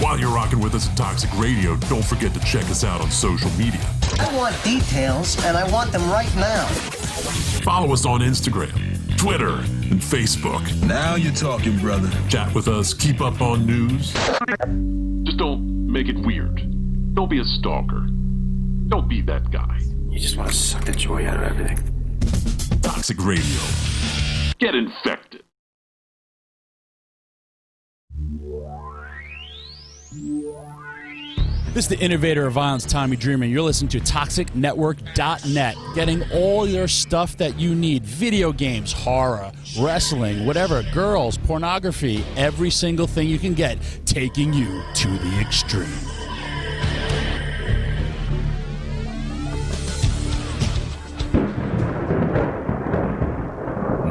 While you're rocking with us at Toxic Radio, don't forget to check us out on social media. I want details, and I want them right now. Follow us on Instagram, Twitter, and Facebook. Now you're talking, brother. Chat with us, keep up on news. Just don't make it weird. Don't be a stalker. Don't be that guy. You just want to suck the joy out of everything. Toxic Radio. Get infected. This is the innovator of violence, Tommy Dreamer. You're listening to ToxicNetwork.net, getting all your stuff that you need. Video games, horror, wrestling, whatever, girls, pornography, every single thing you can get, taking you to the extreme.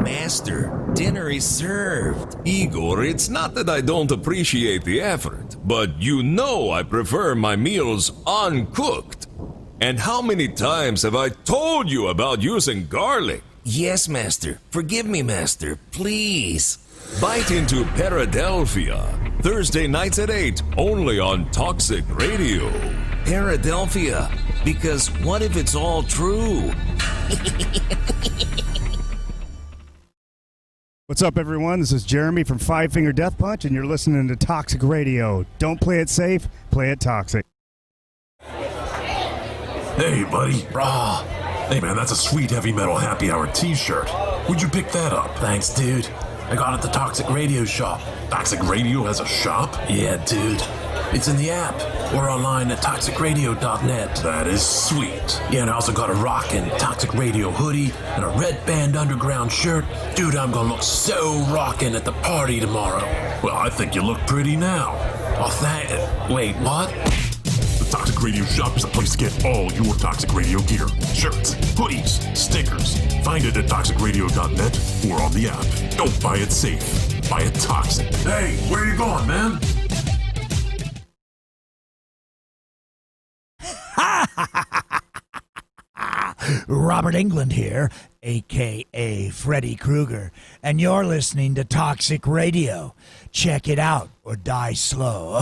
Master, dinner is served. Igor, it's not that I don't appreciate the effort, but you know I prefer my meals uncooked. And how many times have I told you about using garlic? Yes, Master. Forgive me, Master. Please. Bite into Paradelphia. Thursday nights at 8, only on Toxic Radio. Paradelphia, because what if it's all true? What's up, everyone? This is Jeremy from Five Finger Death Punch, and you're listening to Toxic Radio. Don't play it safe, play it toxic. Hey, buddy. Hey, man, that's a sweet heavy metal happy hour t-shirt. Where'd you pick that up? Thanks, dude. I got it at the Toxic Radio shop. Toxic Radio has a shop? Yeah, dude. It's in the app or online at toxicradio.net. That is sweet. Yeah, and I also got a rockin' Toxic Radio hoodie and a Red Band Underground shirt. Dude, I'm gonna look so rockin' at the party tomorrow. Well, I think you look pretty now. Oh, wait, what? The Toxic Radio shop is a place to get all your Toxic Radio gear. Shirts, hoodies, stickers. Find it at toxicradio.net or on the app. Don't buy it safe. Buy it toxic. Hey, where are you going, man? Robert Englund here, a.k.a. Freddy Krueger, and you're listening to Toxic Radio. Check it out or die slow.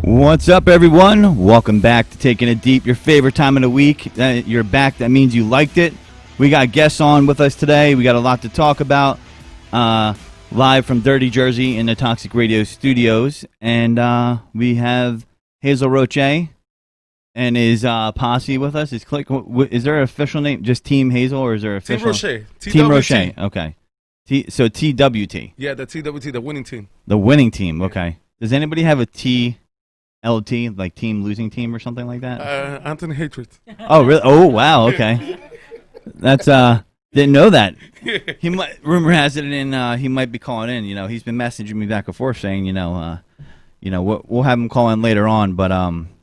What's up, everyone? Welcome back to Taking It Deep, your favorite time of the week. You're back. That means you liked it. We got guests on with us today. We got a lot to talk about. Live from Dirty Jersey in the Toxic Radio studios. And we have Hazel Roche and his posse with us. Is there an official name? Just Team Hazel, or is there official? Team Roche. Team Roche. Okay. So TWT. Yeah, the TWT, the winning team. The winning team. Okay. Does anybody have a TLT, like team losing team or something like that? Anthony Hatred. Oh, really? Oh, wow. Okay. That's didn't know that. He might. Rumor has it he might be calling in. You know, he's been messaging me back and forth saying, we'll have him call in later on. But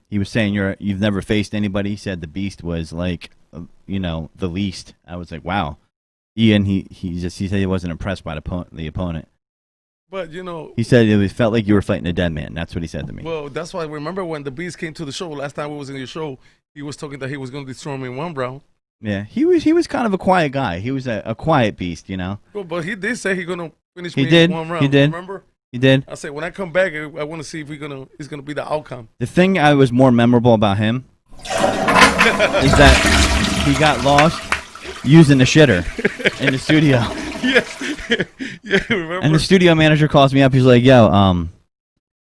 he was saying you've never faced anybody. He said the Beast was like, the least. I was like, wow. Ian, he said he wasn't impressed by the opponent. But, he said it felt like you were fighting a dead man. That's what he said to me. Well, that's why I remember when the Beast came to the show, last time we was in your show, he was talking that he was going to destroy me in one round. Yeah, he was kind of a quiet guy. He was a quiet beast, Well, but he did say he's going to finish me in one round. He did. Remember? He did. I said, when I come back, I want to see if he's going to be the outcome. The thing I was more memorable about him is that he got lost using the shitter in the studio. Yes. Yeah, remember? And the studio manager calls me up. He's like, yo,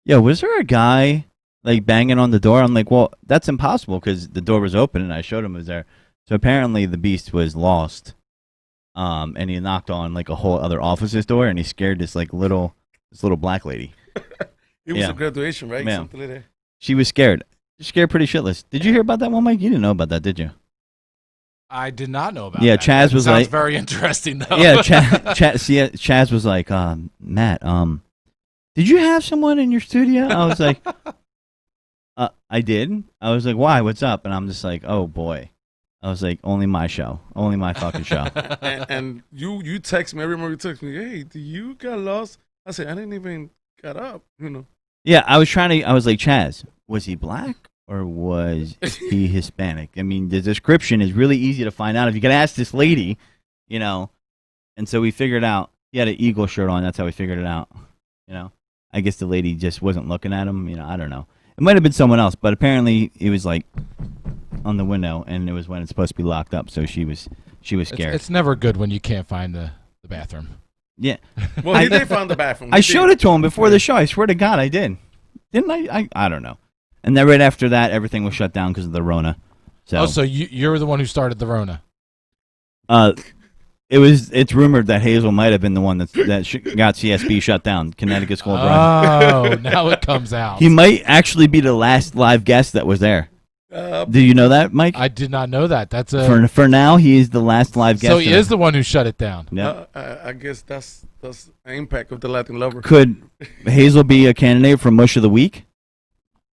was there a guy like banging on the door? I'm like, well, that's impossible because the door was open and I showed him it was there. So apparently the Beast was lost. And he knocked on like a whole other office's door and he scared this little black lady. It was a graduation, right? Yeah. Something like that. She was scared. Scared pretty shitless. Did you hear about that one, Mike? You didn't know about that, did you? I did not know about that. Yeah, Chaz was sounds very interesting, though. Yeah, Chaz was like, Matt, did you have someone in your studio? I was like, I did. I was like, why? What's up? And I'm just like, oh boy. I was like, only my show. Only my fucking show. and you text me. I remember you text me, hey, do you got lost? I said, I didn't even get up, Yeah, I was like, Chaz, was he black or was he Hispanic? I mean, the description is really easy to find out. If you could ask this lady, And so we figured out, he had an Eagle shirt on. That's how we figured it out, I guess the lady just wasn't looking at him, I don't know. It might have been someone else, but apparently it was like on the window, and it was when it's supposed to be locked up, so she was scared. It's never good when you can't find the bathroom. Yeah. Well, he did find the bathroom. I showed it to him before the show. I swear to God, I did. Didn't I? I don't know. And then right after that, everything was shut down because of the Rona. So you're the one who started the Rona. It's rumored that Hazel might have been the one that got CSB shut down, Connecticut School of Broadcasting. Oh, now it comes out. He might actually be the last live guest that was there. Do you know that, Mike? I did not know that. That's for now. He is the last live guest. So he is the one who shut it down. Yeah. I guess that's the impact of the Latin lover. Could Hazel be a candidate for Mush of the Week?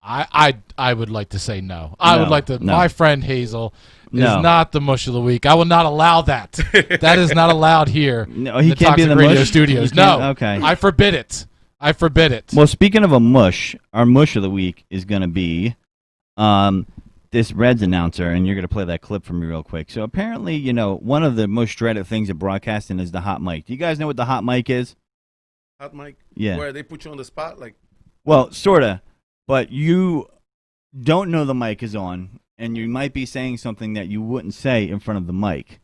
I would like to say no. I would like to. No. My friend Hazel is No. not the Mush of the Week. I will not allow that. That is not allowed here. No, he in can't be in the Toxic Radio Mush? Studios. He can't- No. okay. I forbid it. I forbid it. Well, speaking of a mush, our Mush of the Week is going to be this Reds announcer, and you're going to play that clip for me real quick. So apparently, one of the most dreaded things in broadcasting is the hot mic. Do you guys know what the hot mic is? Hot mic? Yeah. Where they put you on the spot? Well, sort of. But you don't know the mic is on, and you might be saying something that you wouldn't say in front of the mic.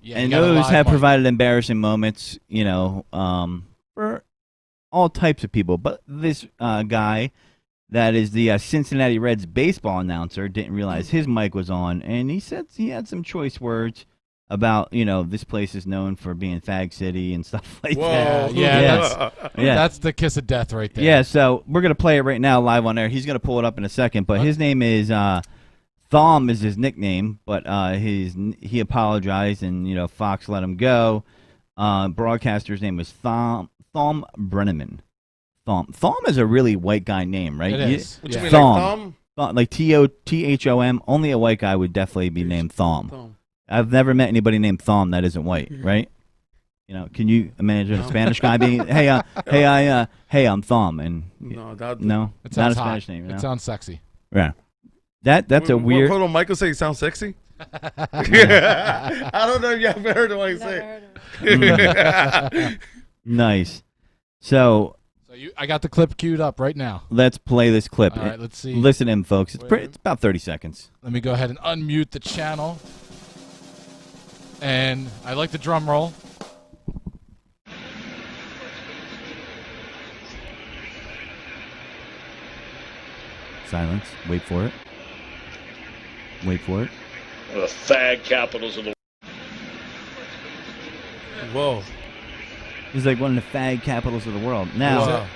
Yeah, and you got a those live have mic. provided embarrassing moments, for all types of people. But this guy that is the Cincinnati Reds baseball announcer didn't realize his mic was on, and he said he had some choice words about, this place is known for being Fag City and stuff like that. Yeah, that's the kiss of death right there. Yeah, so we're going to play it right now live on air. He's going to pull it up in a second, but his name is Thom is his nickname, but he apologized, and, Fox let him go. Broadcaster's name was Thom Brenneman. Thom is a really white guy name, right? It is. What you mean, Thom. Like Thom. Only a white guy would definitely be named Thom. I've never met anybody named Thom that isn't white, right? Can you imagine a Spanish guy being, hey, I'm Thom, and no, It it's sounds not a hot. Spanish name. It sounds sexy. Yeah, that's a weird. Hold on, Michael say it sounds sexy? I don't know if you ever heard what he say. Nice. So I got the clip queued up right now. let's play this clip. All right, let's see. Listen in, folks. It's about 30 seconds. Let me go ahead and unmute the channel. And I like the drum roll. Silence. Wait for it. Wait for it. The fag capitals of the Whoa. He's like one of the fag capitals of the world. Now, Wow.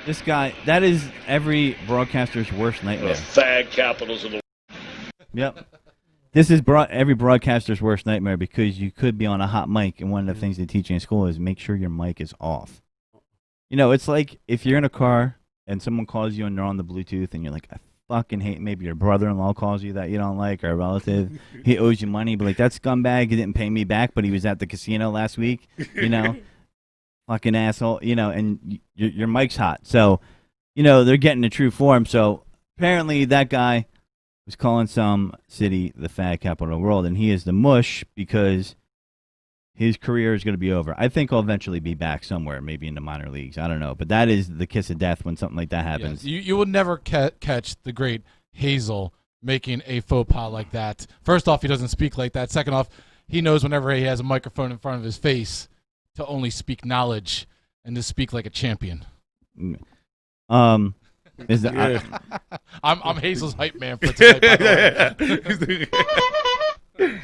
this guy, that is every broadcaster's worst nightmare. fag capitals of the Yep. This is every broadcaster's worst nightmare because you could be on a hot mic, and one of the things they teach you in school is make sure your mic is off. It's like if you're in a car and someone calls you and they're on the Bluetooth, and you're like, I fucking hate, maybe your brother-in-law calls you that you don't like, or a relative, he owes you money, but like, that scumbag, he didn't pay me back, but he was at the casino last week, fucking asshole, and your mic's hot. So, they're getting the true form. So apparently that guy was calling some city the fag capital of the world, and he is the mush because his career is going to be over. I think he'll eventually be back somewhere, maybe in the minor leagues. I don't know. But that is the kiss of death when something like that happens. Yes. You will never catch the great Hazel making a faux pas like that. First off, he doesn't speak like that. Second off, he knows whenever he has a microphone in front of his face to only speak knowledge and to speak like a champion. Is that I'm Hazel's hype man for tonight, by the way.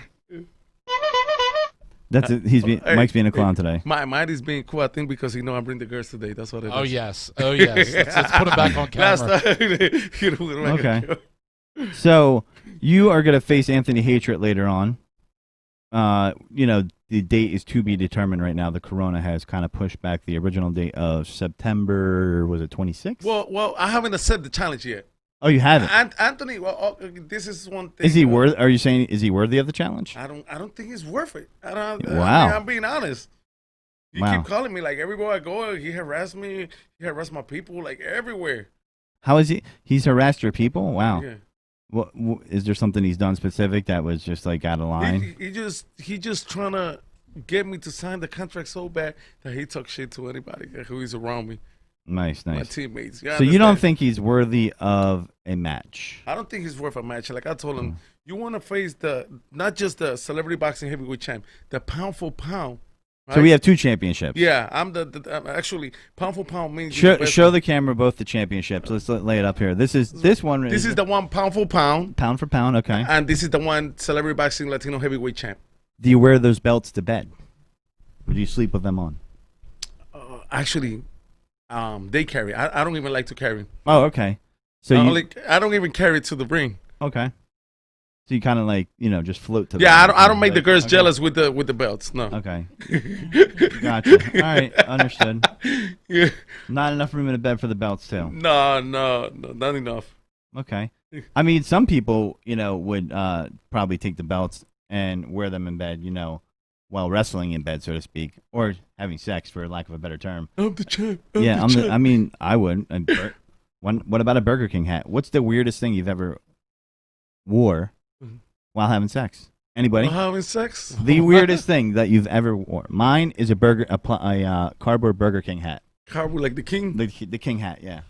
That's it. Mike's being a clown today. Mine is being cool, I think, because I bring the girls today. That's what it is. Oh yes. Let's put him back on camera. Okay. So you are going to face Anthony Hatred later on. The date is to be determined right now. The corona has kind of pushed back the original date of September, was it 26th? Well, I haven't accepted the challenge yet. Oh, you haven't. Anthony. Well, this is one thing. Is he worth? Are you saying is he worthy of the challenge? I don't think he's worth it. Wow. I'm being honest. You Wow. keep calling me like everywhere I go. He harassed me. He harassed my people like everywhere. How is he? He's harassed your people. Wow. Yeah. What is there something he's done specific that was just like out of line? He just trying to get me to sign the contract so bad that he talk shit to anybody who is around me. Nice. My teammates. So you don't think he's worthy of a match? I don't think he's worth a match. Like I told him, you want to face not just the celebrity boxing heavyweight champ, the pound for pound. Right? So we have 2 championships. Yeah, I'm actually pound for pound means Show the camera both the championships. Let's lay it up here. This is one. This is the one pound for pound. Pound for pound. Okay. And this is the one celebrity boxing Latino heavyweight champ. Do you wear those belts to bed? Or do you sleep with them on? Actually, they carry. I don't even like to carry. Oh, okay. So I don't even carry it to the ring. Okay. So you kind of like just float to. Yeah, I don't make the girls jealous with the belts. No. Okay. Gotcha. All right, understood. Yeah. Not enough room in the bed for the belts too. No, not enough. Okay. I mean, some people would probably take the belts and wear them in bed, while wrestling in bed, so to speak, or having sex, for lack of a better term. I'm the champ. I mean, I would. What about a Burger King hat? What's the weirdest thing you've ever wore while having sex? Anybody? While having sex? The weirdest thing that you've ever wore. Mine is a cardboard Burger King hat. Cardboard like the king? The king hat, yeah.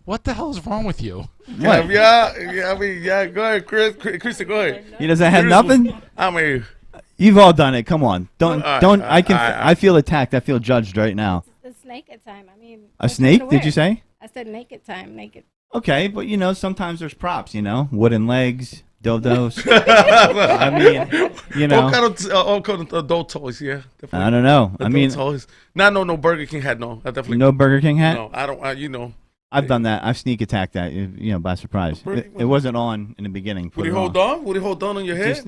What the hell is wrong with you? What? Yeah. I mean, yeah. Go ahead, Chris. Go ahead. He doesn't have nothing. I mean, you've all done it. Come on, don't. I I feel attacked. I feel judged right now. It's naked time. I mean, a snake? Did you say? I said naked time. Naked. Okay, but sometimes there's props. Wooden legs, dildos. I mean, all kind of adult toys. Yeah. Definitely. I don't know. Adult toys. No Burger King hat. No, I definitely. No Burger King hat. No, I don't. I've done that. I've sneak attacked that, by surprise. It wasn't on in the beginning. Would you hold on? Would you hold on your head?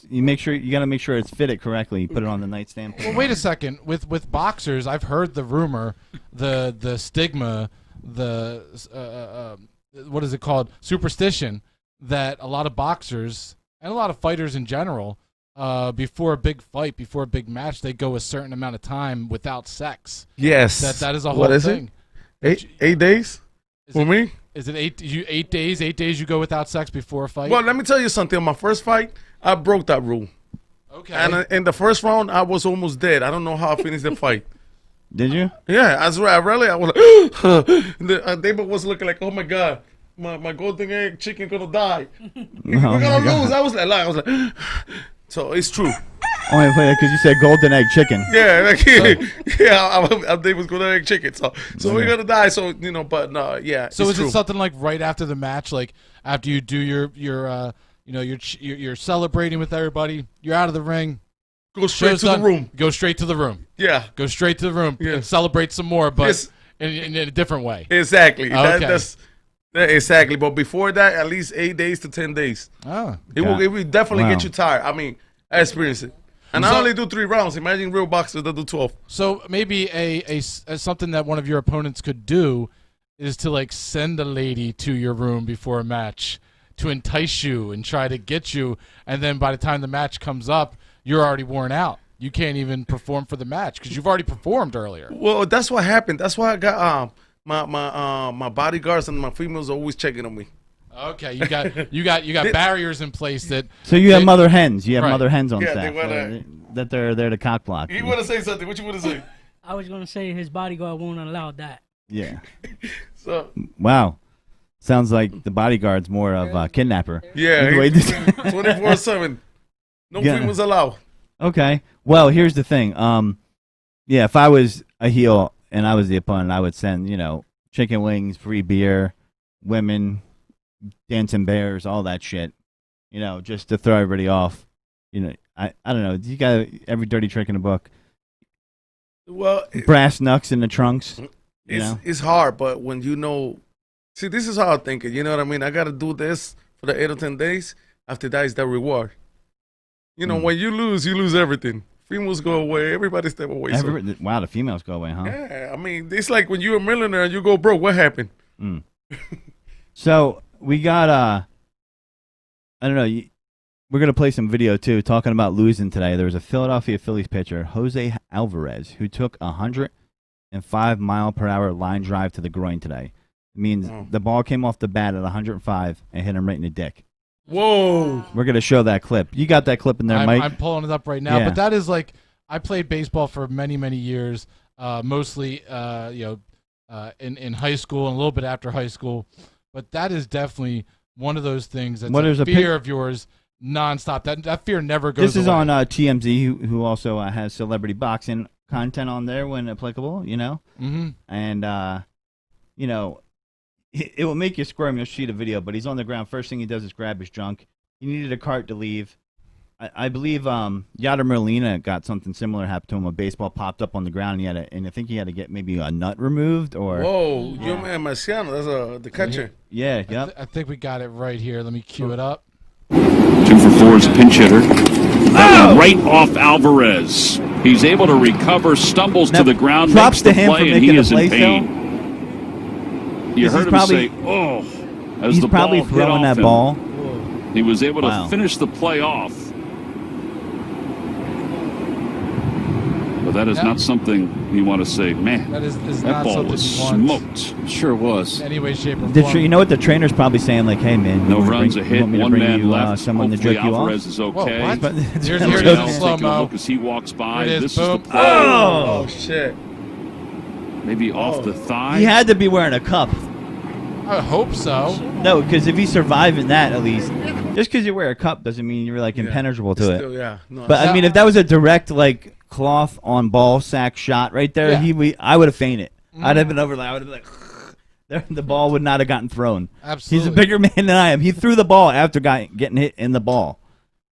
You make sure you got to make sure it's fitted correctly. You put it on the nightstand. Well, wait a second. With boxers, I've heard the rumor, the stigma, what is it called? Superstition that a lot of boxers and a lot of fighters in general, before a big fight, before a big match, they go a certain amount of time without sex. Yes. That is a whole thing. 8 days for me? Is it 8 days? 8 days you go without sex before a fight? Well, let me tell you something. On my first fight, I broke that rule. Okay. And in the first round, I was almost dead. I don't know how I finished the fight. Did you? Yeah, I swear. I was like, David was looking like, oh my God, my golden egg chicken gonna die. We're gonna lose. I was like, so it's true. Oh, because you said golden egg chicken. Yeah, they was golden egg chicken. So we're gonna die. So but no, yeah. So is true. it something like right after the match, like after you do you're celebrating with everybody, you're out of the ring, go straight to the room. Go straight to the room. Yeah, go straight to the room and celebrate some more, but in a different way. Exactly. Okay. That's exactly. But before that, at least 8 days to 10 days. Oh, it will definitely get you tired. I mean, I experienced it. And I only do 3 rounds. Imagine real boxers that do 12. So maybe a something that one of your opponents could do is to send a lady to your room before a match to entice you and try to get you, and then by the time the match comes up, you're already worn out. You can't even perform for the match because you've already performed earlier. Well, that's what happened. That's why I got my bodyguards and my females always checking on me. Okay, you got barriers in place that. So you have mother hens. You have Right. mother hens on Yeah, staff that they're there to cock block. You want to say something? What you want to say? I was going to say his bodyguard won't allow that. Yeah. So Wow. Sounds like the bodyguard's more of a kidnapper. yeah, Anyway, 24/7. No females allowed. Okay. Well, here's the thing. Yeah, if I was a heel and I was the opponent, I would send, chicken wings, free beer, women, dancing bears, all that shit. Just to throw everybody off. I don't know. You got every dirty trick in the book. Well, Brass knucks in the trunks. It's hard, but when see, this is how I think it. You know what I mean? I got to do this for the 8 or 10 days. After that is the reward. When you lose everything. Females go away. Everybody step away. Wow, the females go away, huh? Yeah, I mean, it's like when you're a millionaire and you go broke. What happened? So we got I don't know. We're gonna play some video too, talking about losing today. There was a Philadelphia Phillies pitcher, Jose Alvarez, who took 105-mile-per-hour line drive to the groin today. It means the ball came off the bat at 105 and hit him right in the dick. Whoa! We're gonna show that clip. You got that clip in there, Mike? I'm pulling it up right now. Yeah. But that is like, I played baseball for many, many years, mostly in high school and a little bit after high school. But that is definitely one of those things that's a fear of yours nonstop. That fear never goes away. This is on TMZ, who also has celebrity boxing content on there when applicable, Mm-hmm. And, it will make you squirm. You'll see the video, but he's on the ground. First thing he does is grab his junk. He needed a cart to leave. I believe Yadier Molina got something similar happen to him. A baseball popped up on the ground, and I think he had to get maybe a nut removed. Or Whoa, your man Marciano, that's the catcher. Yeah, yep. I think we got it right here. Let me cue it up. 2 for 4 is pinch hitter. Right off Alvarez. He's able to recover, stumbles to the ground, props makes the to him play, for and making he the is play, in pain. You heard him say, "Oh," as he's the probably ball hit throwing off that him. ball. He was able to Wow. finish the play off. But that is not something you want to say, man, That is that not ball something was you want. smoked. Sure was. In any way, shape, or form. You know what the trainer's probably saying? Like, hey, man, No you want runs to a bring, hit, you want me to one bring man you left. someone to Hopefully jerk you Alvarez off? is okay. Whoa, what? But- Here's Everyone it in else slow taking a mo. look as he walks by. It is, This is the boom. play. Oh shit! Maybe off the thigh. He had to be wearing a cup. I hope so. No, because if he's surviving that, at least, just because you wear a cup doesn't mean you're like impenetrable to Still, it. yeah. No, But I mean, if that was a direct like cloth on ball sack shot right there, Yeah. I would have fainted. I'd have been over. I would have been like, the ball would not have gotten thrown. Absolutely. He's a bigger man than I am. He threw the ball after getting hit in the ball.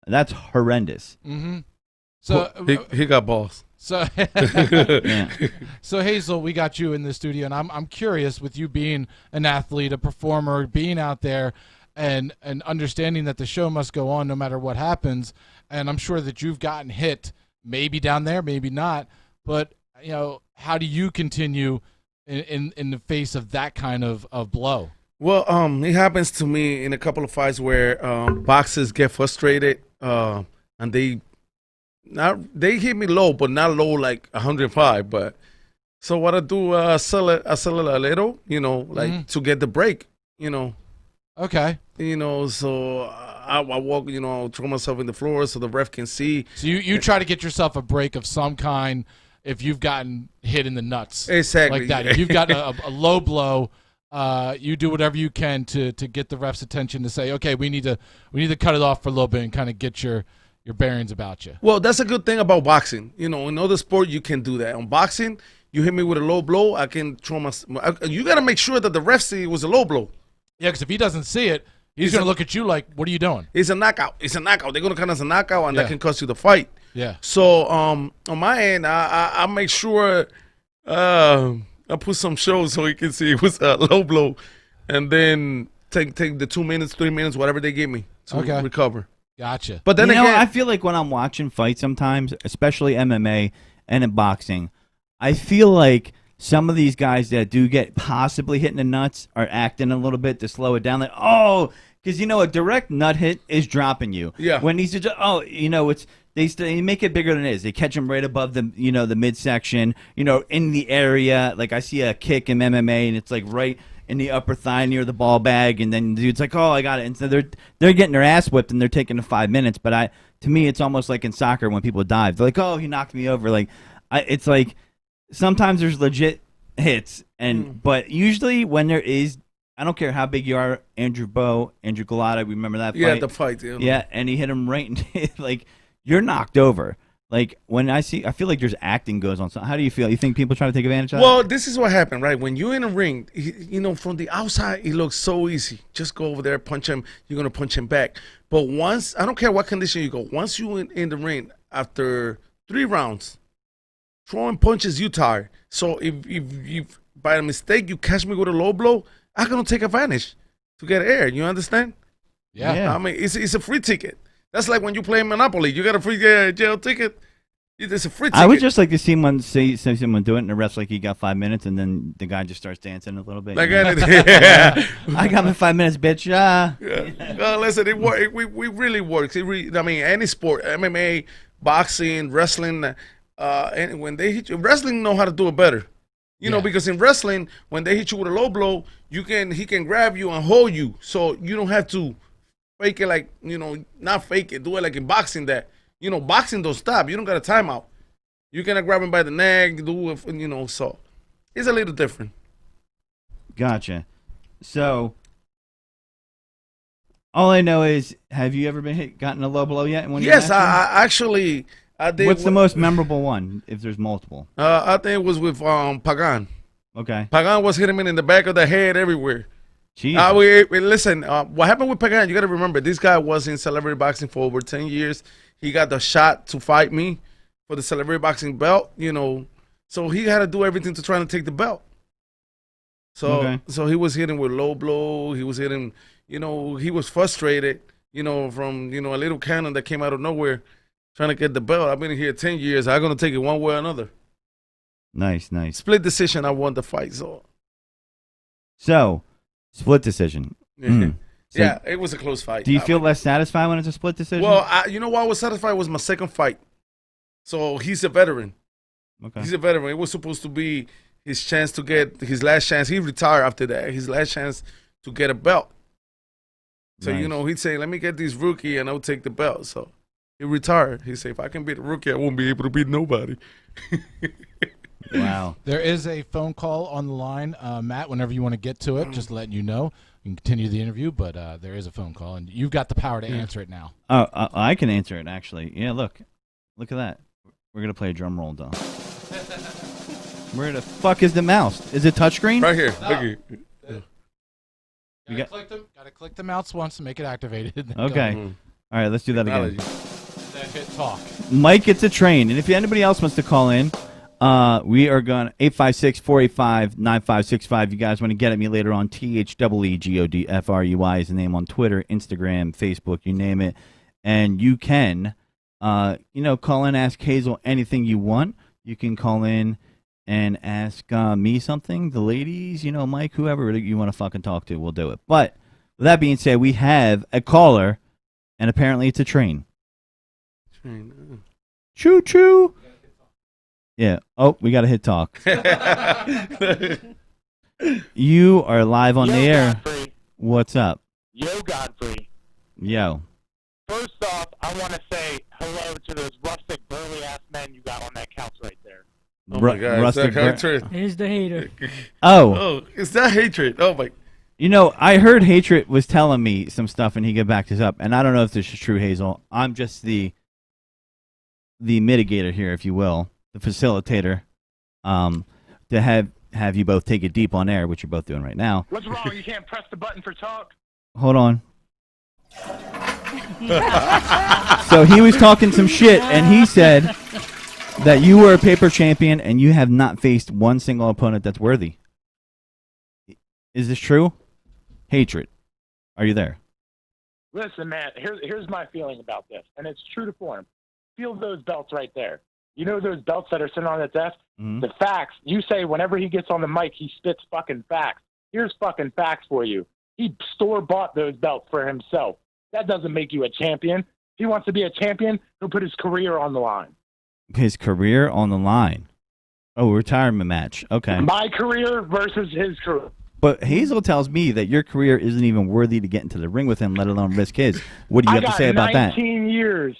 That's horrendous. Mm-hmm. So he got balls. So, Yeah. so Hazel, we got you in the studio, and I'm curious, with you being an athlete, a performer, being out there, and understanding that the show must go on no matter what happens. And I'm sure that you've gotten hit, maybe down there, maybe not. But how do you continue in the face of that kind of blow? Well, it happens to me in a couple of fights where boxers get frustrated, and they hit me low, but not low like 105. But so what I do, I sell it a little, to get the break, Okay. So I walk, throw myself in the floor so the ref can see. So you try to get yourself a break of some kind if you've gotten hit in the nuts. Exactly. Like that. If you've got a low blow, you do whatever you can to get the ref's attention to say, okay, we need to cut it off for a little bit and kind of get your bearings about you. Well, that's a good thing about boxing. In other sport, you can do that. On boxing, you hit me with a low blow, I can throw my. You got to make sure that the ref see it was a low blow. Yeah, because if he doesn't see it, he's going to look at you like, what are you doing? It's a knockout. It's a knockout. They're going to count as a knockout, and Yeah. that can cost you the fight. Yeah. So on my end, I make sure I put some shows so he can see it was a low blow, and then take the 2 minutes, 3 minutes, whatever they give me to Okay. recover. Gotcha. But then again, again, I feel like when I'm watching fights sometimes, especially MMA and in boxing, I feel like some of these guys that do get possibly hit in the nuts are acting a little bit to slow it down. Like, oh, because a direct nut hit is dropping you. Yeah. When he's just, it's they make it bigger than it is. They catch him right above the the midsection. In the area. Like I see a kick in MMA and it's like right in the upper thigh near the ball bag, and then the dude's like, "Oh, I got it." And so they're getting their ass whipped, and they're taking the 5 minutes. But to me, it's almost like in soccer when people dive. They're like, "Oh, he knocked me over." Like, it's like sometimes there's legit hits, but usually when there is, I don't care how big you are, Andrew Galata, remember that fight? Yeah, the fight. Yeah. Yeah, and he hit him right in like you're knocked over. Like when I feel like there's acting goes on. So how do you feel? You think people try to take advantage of Well, that? this is what happened, right? When you're in a ring, from the outside, it looks so easy. Just go over there, punch him. You're going to punch him back. But once, I don't care what condition you go, once you in the ring, after 3 rounds, throwing punches, you tired. So if by mistake you catch me with a low blow, I'm going to take advantage to get air. You understand? Yeah. I mean, it's a free ticket. That's like when you play Monopoly. You got a free jail ticket. It's a free ticket. I would just like to see someone do it and the ref's like, you got 5 minutes, and then the guy just starts dancing a little bit. Like, I got my 5 minutes, bitch. Yeah. Listen, it works. We really works. I mean, any sport, MMA, boxing, wrestling, and when they hit you, wrestling know how to do it better. You know, because in wrestling, when they hit you with a low blow, he can grab you and hold you, so you don't have to fake it like, not fake it. Do it like in boxing that. Boxing don't stop. You don't got a timeout. You cannot grab him by the neck, do it, so it's a little different. Gotcha. So, all I know is, have you ever gotten a low blow yet? Yes, I actually I did. What's the most memorable one, if there's multiple? I think it was with Pagan. Okay. Pagan was hitting me in the back of the head everywhere. Listen, what happened with Pagan, you got to remember, this guy was in celebrity boxing for over 10 years. He got the shot to fight me for the celebrity boxing belt, so he had to do everything to try to take the belt. So he was hitting with low blow. He was hitting, he was frustrated, from, a little cannon that came out of nowhere trying to get the belt. I've been here 10 years. I'm going to take it one way or another. Nice. Split decision, I won the fight, So, split decision. So yeah, it was a close fight. Do you feel less satisfied when it's a split decision? Well, you know what I was satisfied was my second fight. So he's a veteran. Okay. He's a veteran. It was supposed to be his chance to get his last chance. He retired after that. His last chance to get a belt. So, he'd say, let me get this rookie and I'll take the belt. So he retired. He said, if I can beat a rookie, I won't be able to beat nobody. Wow. There is a phone call on the line, Matt, whenever you want to get to it, just letting you know. You can continue the interview, but there is a phone call, and you've got the power to answer it now. Oh, I can answer it, actually. Yeah, look at that. We're going to play a drum roll, though. Where the fuck is the mouse? Is it touchscreen? Right here. No. Gotta click the mouse once to make it activated. Okay. All right, let's do that again. Then hit talk. Mike gets a train, and if anybody else wants to call in, we are going 856-485-9565. You guys want to get at me later on? THEEGODFRUY is the name on Twitter, Instagram, Facebook, you name it. And you can, call in, ask Hazel anything you want. You can call in and ask me something, the ladies, Mike, whoever you want to fucking talk to, we'll do it. But with that being said, we have a caller, and apparently it's a train. Choo-choo. Yeah. Oh, we got to hit talk. You are live on the air. Godfrey. What's up? Yo, Godfrey. Yo. First off, I want to say hello to those rustic, burly-ass men you got on that couch right there. Oh, my God. Rustic hatred. Here's the hater. Oh, it's that hatred. Oh, my. I heard Hatred was telling me some stuff, and he got backed us up. And I don't know if this is true, Hazel. I'm just the mitigator here, if you will. The facilitator, to have you both take it deep on air, which you're both doing right now. What's wrong? You can't press the button for talk? Hold on. So he was talking some shit, and he said that you were a paper champion and you have not faced one single opponent that's worthy. Is this true? Hatred, are you there? Listen, man, here's my feeling about this, and it's true to form. Feel those belts right there. You know those belts that are sitting on the desk? Mm-hmm. The facts. You say whenever he gets on the mic, he spits fucking facts. Here's fucking facts for you. He store-bought those belts for himself. That doesn't make you a champion. If he wants to be a champion, he'll put his career on the line. His career on the line? Oh, retirement match. Okay. My career versus his career. But Hazel tells me that your career isn't even worthy to get into the ring with him, let alone risk his. What do you have to say about that? 19 years.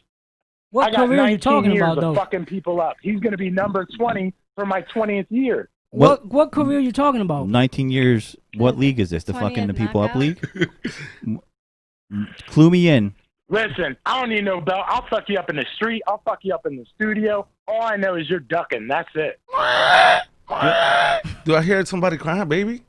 What career are you talking about, though? Fucking people up. He's going to be number 20 for my 20th year. What career are you talking about? 19 years. What league is this? The fucking the people up league? Knockout? Clue me in. Listen, I don't need no belt. I'll fuck you up in the street. I'll fuck you up in the studio. All I know is you're ducking. That's it. Do I hear somebody crying, baby?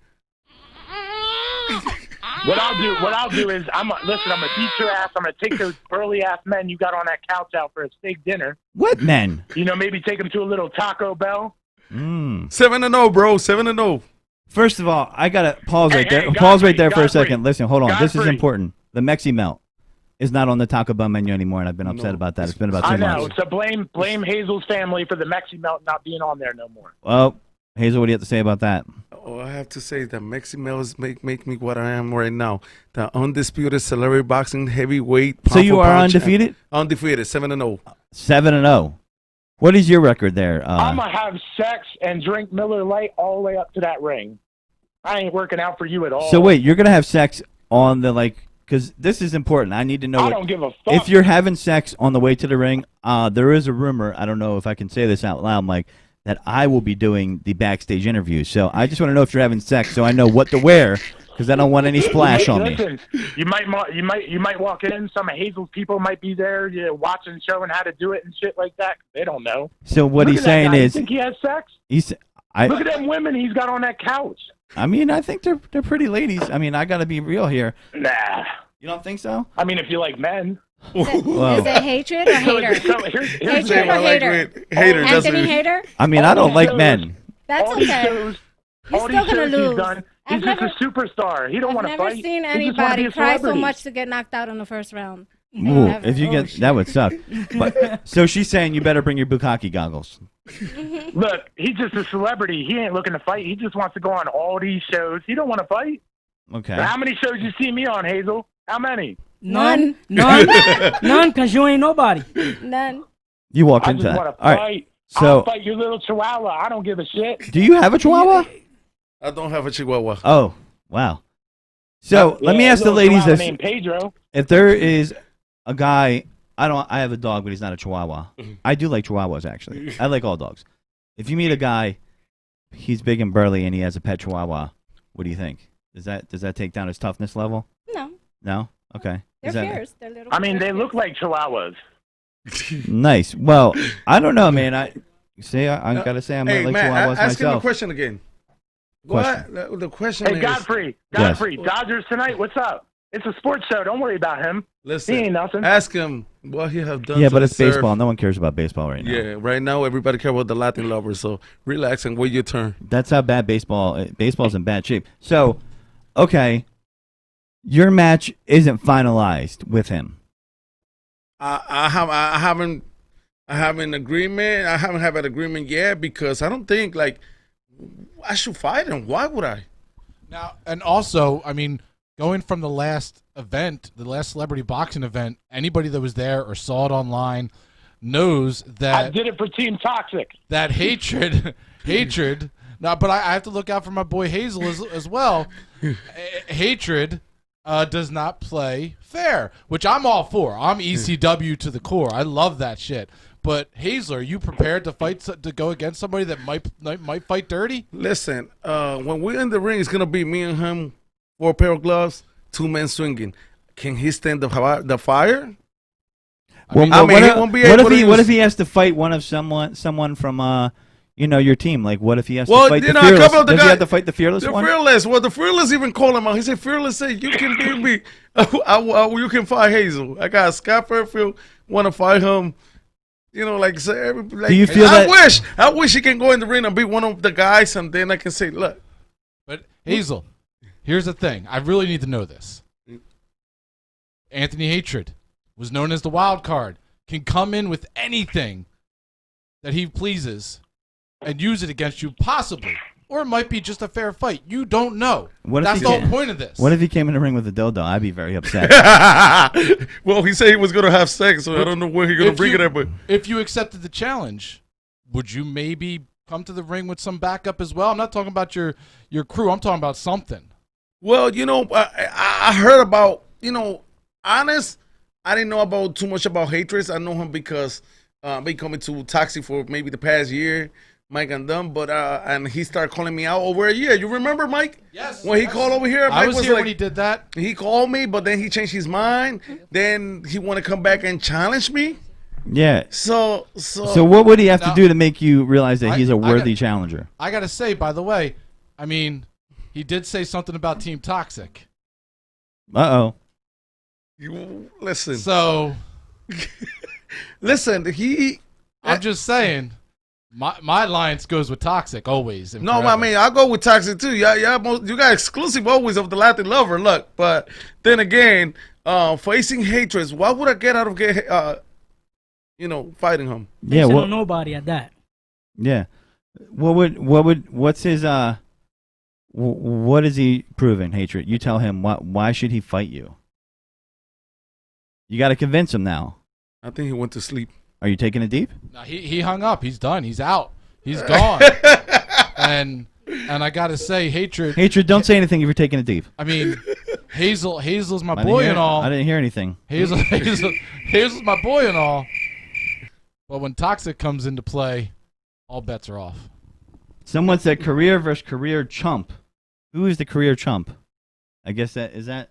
What I'll do is I'm gonna beat your ass. I'm gonna take those burly ass men you got on that couch out for a steak dinner. What men? Maybe take them to a little Taco Bell. 7-0, bro. 7-0. First of all, I gotta pause right there. Godfrey, Pause right there for a Godfrey, second. Listen, hold on. This is Godfrey. important. The Mexi melt. is not on the Taco Bell menu anymore, and I've been upset about that. It's been about 2 months. I know. So blame Hazel's family for the Mexi Melt not being on there no more. Well, Hazel, what do you have to say about that? Oh, I have to say that Mexi Mel's make me what I am right now. The undisputed celebrity boxing heavyweight. So you are undefeated? Undefeated, 7-0. 7-0. What is your record there? I'm going to have sex and drink Miller Lite all the way up to that ring. I ain't working out for you at all. So wait, you're going to have sex on the, because this is important. I need to know. I don't give a fuck. If you're having sex on the way to the ring, there is a rumor, I don't know if I can say this out loud, Mike, that I will be doing the backstage interviews. So I just want to know if you're having sex so I know what to wear, because I don't want any splash on me. Listen, you might walk in. Some of Hazel's people might be there, watching, showing how to do it and shit like that. They don't know. So what Look he's at that saying guy. is, You think he has sex? Look at them women he's got on that couch. I mean, I think they're pretty ladies. I mean, I got to be real here. Nah. You don't think so? I mean, if you like men. Is it hatred or hater? Here's Hatred or hater? Hater. Anthony Hater? I mean, I don't like men. That's okay. He's still gonna lose. He's just a superstar. He don't want to fight. I've never seen He just wanna be anybody a cry so celebrity. much to get knocked out in the first round. Ooh, if you get that would suck. But so she's saying you better bring your bukkake goggles. Look, he's just a celebrity. He ain't looking to fight. He just wants to go on all these shows. He don't want to fight. Okay. So how many shows you see me on, Hazel? How many? None, because you ain't nobody. None. You walk I into just that. want to All fight. right. I'll So fight your little chihuahua. I don't give a shit. do you have a chihuahua? I don't have a chihuahua. Oh, wow. So let me ask the ladies this. this: Named Pedro. if there is a guy, I have a dog, but he's not a chihuahua. I do like chihuahuas, actually. I like all dogs. If you meet a guy, he's big and burly, and he has a pet chihuahua, what do you think? Does that take down his toughness level? No. No? Okay. They're Is that- fierce. They're little. I mean, they look like chihuahuas. Nice. Well, I don't know, man. I gotta say I might Hey, like Matt, chihuahuas ask him the myself. question again. Question. What? The question Hey, is... Godfrey, Dodgers tonight. What's up? It's a sports show. Don't worry about him. Listen, he ain't nothing. ask him what he have done. Yeah, to but it's deserve- baseball. No one cares about baseball right now. Yeah, right now everybody cares about the Latin lovers. So relax and wait your turn. That's how bad baseball's in bad shape. So, okay, your match isn't finalized with him. I haven't an agreement. I haven't had an agreement yet because I don't think I should fight him. Why would I? Now, and also, I mean, going from the last event, the last celebrity boxing event, anybody that was there or saw it online knows that I did it for Team Toxic. that hatred. Now, but I have to look out for my boy Hazel as well. Hatred does not play fair, which I'm all for. I'm ECW to the core. I love that shit. But Hazel, are you prepared to fight to go against somebody that might fight dirty? Listen, when we're in the ring, it's gonna be me and him, 4 pair of gloves, 2 men swinging. Can he stand the fire? What if he has to fight someone from your team? Like, what if he has to fight the Fearless? A couple of the Does guys, he have to fight the Fearless the one? Fearless. Well, the Fearless even called him out. He said, "Fearless, say you can beat me. You can fight Hazel. I got Scott Fairfield. Want to fight him? You know, like say. Do you feel I wish he can go in the ring and beat one of the guys, and then I can say, look. But Hazel, here's the thing. I really need to know this. Anthony Hatred was known as the wild card. Can come in with anything that he pleases and use it against you, possibly. Or it might be just a fair fight. You don't know. That's the whole point of this. What if he came in the ring with a dildo? I'd be very upset. Well, he said he was going to have sex, so I don't know where he's going to bring it at. But if you accepted the challenge, would you maybe come to the ring with some backup as well? I'm not talking about your crew. I'm talking about something. Well, I heard about, honest, I didn't know about too much about Hatreds. I know him because been coming to Taxi for maybe the past year. Mike and them, but and he started calling me out over a year. You remember, Mike? Yes. When he called over here, I Mike was here when he did that. He called me, but then he changed his mind. Then he want to come back and challenge me. Yeah. So what would he have to do to make you realize that he's a worthy challenger? I got to say, by the way, I mean, he did say something about Team Toxic. Uh-oh. You listen. So, listen, I'm just saying. My alliance goes with toxic always. and No, forever. I mean, I'll go with toxic too. You got exclusive always of the Latin lover. Look, but then again, facing hatreds, what would I get out of fighting him? Yeah, well, nobody at that. Yeah. What's his what is he proving, hatred? You tell him why should he fight you? You got to convince him now. I think he went to sleep. Are you taking it deep? No, he hung up. He's done. He's out. He's gone. and I gotta say, hatred. Hatred, don't say anything if you're taking it deep. I mean, Hazel's my I didn't boy hear- and all. I didn't hear anything. Hazel's my boy and all. But when toxic comes into play, all bets are off. Someone said career versus career chump. Who is the career chump? I guess is that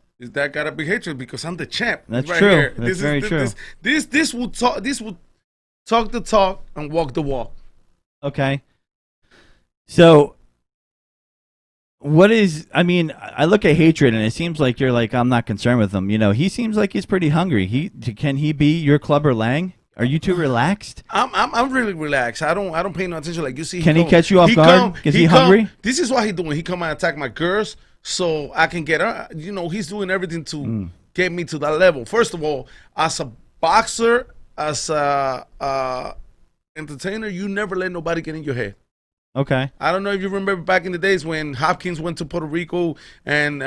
gotta be hatred because I'm the champ. That's right true. Here. That's very true. This will talk the talk and walk the walk. Okay. So, I mean, I look at hatred and it seems like you're like, I'm not concerned with him. He seems like he's pretty hungry. Can he be your Clubber Lang? Are you too relaxed? I'm really relaxed. I don't pay no attention. Like you see, Can he catch you off guard? Is he hungry? This is what he's doing. He come and attack my girls so I can get her. He's doing everything to get me to that level. First of all, as a boxer, as a entertainer, you never let nobody get in your head. Okay. I don't know if you remember back in the days when Hopkins went to Puerto Rico and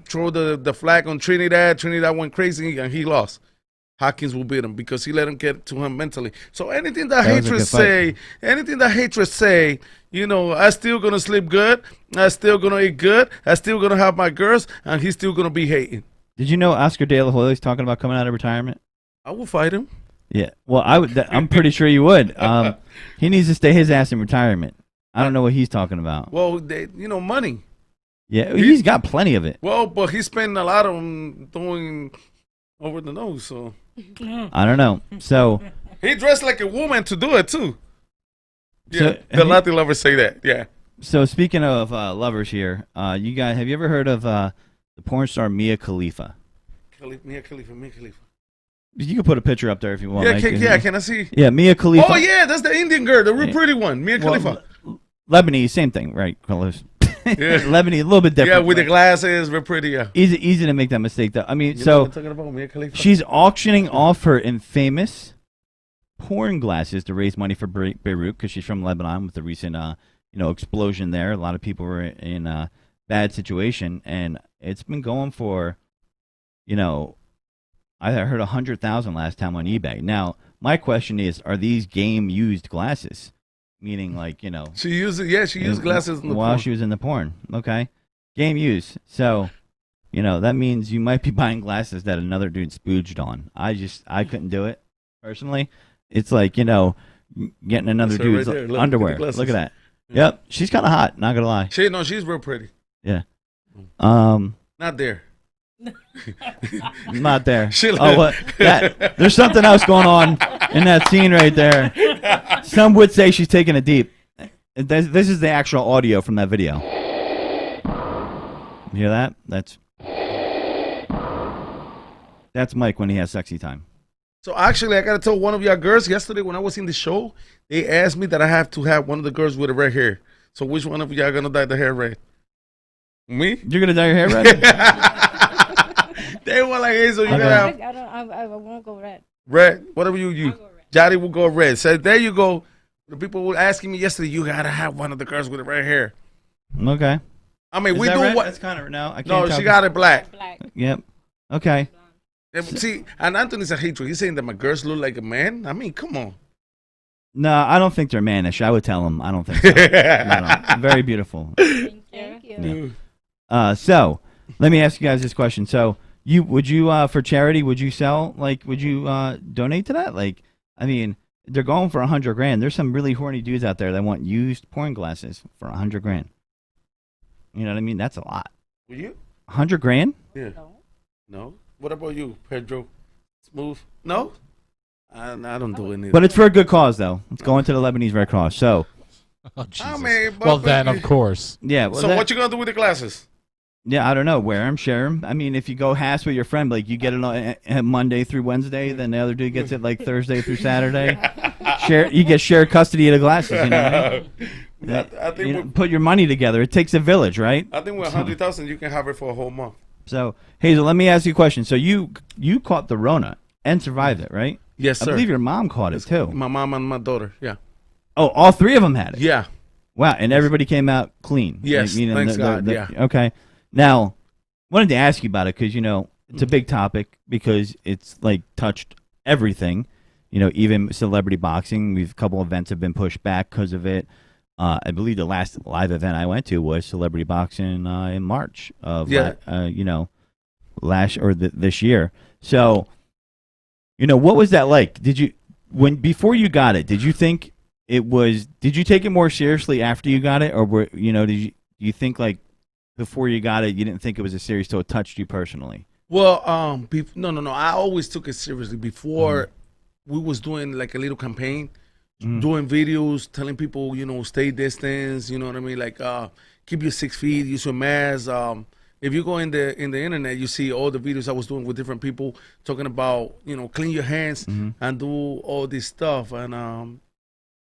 threw the flag on Trinidad. Trinidad went crazy and he lost. Hopkins will beat him because he let him get to him mentally. So anything that hatred say, I still gonna sleep good. I still gonna eat good. I still gonna have my girls, and he's still gonna be hating. Did you know Oscar De La Hoya's talking about coming out of retirement? I will fight him. Yeah. Well, I'm pretty sure you would. He needs to stay his ass in retirement. I don't know what he's talking about. Well, money. Yeah, he's got plenty of it. Well, but he's spending a lot of them throwing over the nose. So I don't know. So he dressed like a woman to do it too. Yeah, So, the Latin lovers say that. Yeah. So speaking of lovers here, you guys, have you ever heard of the porn star Mia Khalifa? Mia Khalifa. You can put a picture up there if you want. Yeah, can I see? Yeah, Mia Khalifa. Oh yeah, that's the Indian girl, the real pretty one, Mia Khalifa. Lebanese, same thing, right, Carlos? Yeah. Lebanese, a little bit different. Yeah, with the glasses, real pretty. Yeah. Easy to make that mistake, though. I mean, You know what I'm talking about, Mia Khalifa? she's auctioning off her infamous porn glasses to raise money for Beirut because she's from Lebanon with the recent, explosion there. A lot of people were in a bad situation, and it's been going for, I heard 100,000 last time on eBay. Now, my question is, are these game used glasses? Meaning, she used it. Yeah, she used glasses in the while porn. she was in the porn. Okay, game use. So, that means you might be buying glasses that another dude spooged on. I couldn't do it personally. It's like getting another That's her dude's right there. Look, underwear. look at the glasses. Look at that. Yeah. Yep, she's kind of hot. Not gonna lie. She's real pretty. Yeah. Not there. Not there. She- What? There's something else going on in that scene right there. Some would say she's taking it deep. This is the actual audio from that video. You hear that? That's Mike when he has sexy time. So actually, I gotta tell one of y'all girls yesterday when I was in the show, they asked me that I have to have one of the girls with the red hair. So which one of y'all gonna dye the hair red? Me? You're gonna dye your hair red? They were like, Hazel, you I gotta have I won't go red. red. Whatever you. Jody will go red. So there you go. The people were asking me yesterday, you gotta have one of the girls with the red hair. Okay. I mean, Is we that do red? what? That's kind of no. I can't No, tell. she got it black. Yep. Okay. Yeah, but see, and Anthony's a hatred. He's saying that my girls look like a man. I mean, come on. No, I don't think they're mannish. I would tell them. I don't think so. No. Very beautiful. Thank you. Yeah. So, let me ask you guys this question. So, would you for charity? Would you sell? Would you donate to that? I mean, they're going for $100,000. There's some really horny dudes out there that want used porn glasses for $100,000. You know what I mean? That's a lot. Will you? $100,000? Yeah. No. What about you, Pedro? Smooth? No. I don't do it. But it's for a good cause, though. It's going to the Lebanese Red Cross. So. Oh, Jesus. I mean, well, then, of course. Yeah. Well, so what you gonna do with the glasses? Yeah, I don't know. Wear them, share them. I mean, if you go halves with your friend, you get it on Monday through Wednesday, then the other dude gets it Thursday through Saturday. You get shared custody of the glasses. You know what I mean? I think Put your money together. It takes a village, right? I think with 100,000, you can have it for a whole month. So, Hazel, let me ask you a question. So you caught the Rona and survived it, right? Yes, sir. I believe your mom caught it too. My mom and my daughter, yeah. Oh, all three of them had it? Yeah. Wow, and everybody came out clean. Yes, thanks God, yeah. Okay. Now, wanted to ask you about it because, it's a big topic because it's, touched everything. Even celebrity boxing. A couple events have been pushed back because of it. I believe the last live event I went to was celebrity boxing in March of this year. So, what was that like? Before you got it, did you think it was? Did you take it more seriously after you got it, or did you think before you got it, you didn't think it was as serious till it touched you personally? Well, no. I always took it seriously before. We was doing a little campaign. Doing videos, telling people, stay distance, you know what I mean? Keep your 6 feet, use your mask. If you go in the internet, you see all the videos I was doing with different people talking about, clean your hands and do all this stuff. And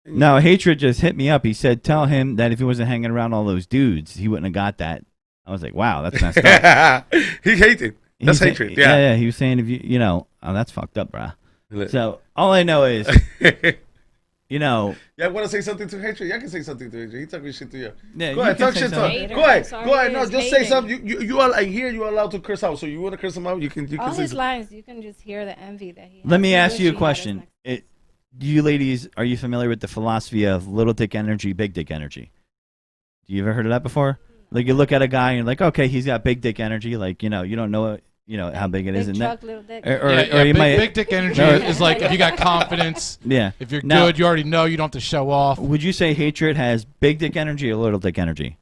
now, Hatred just hit me up. He said, tell him that if he wasn't hanging around all those dudes, he wouldn't have got that. I was like, wow, that's messed up. He hated. That's hatred. Yeah. He was saying, oh, that's fucked up, bruh. So all I know is... Yeah, I want to say something to Hatred. I can say something to Hatred. He talking shit to you. Yeah, go ahead, talk shit to him. Go ahead. No, just say something. You are here. You are allowed to curse out. So you want to curse him out? You can. All say his something. lines, you can just hear the envy that he. Let me ask you a question. You ladies, are you familiar with the philosophy of little dick energy, big dick energy? You ever heard of that before? You look at a guy and you're like, okay, he's got big dick energy. You don't know. How big it is, big and truck, little dick. Big dick energy is if you got confidence. Yeah. If you're good, you already know you don't have to show off. Would you say Hatred has big dick energy or little dick energy?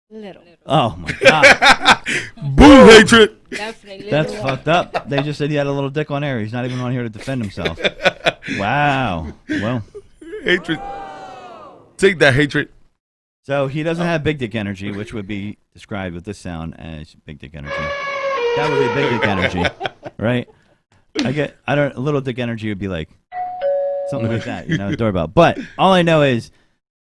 Little. Oh my God. Boo, Hatred. Definitely. That's fucked up. They just said he had a little dick on air. He's not even on here to defend himself. Wow. Well. Hatred. Take that, Hatred. So he doesn't have big dick energy, which would be described with this sound as big dick energy. That would be big dick energy, right? A little dick energy would be like something like that, doorbell. But all I know is,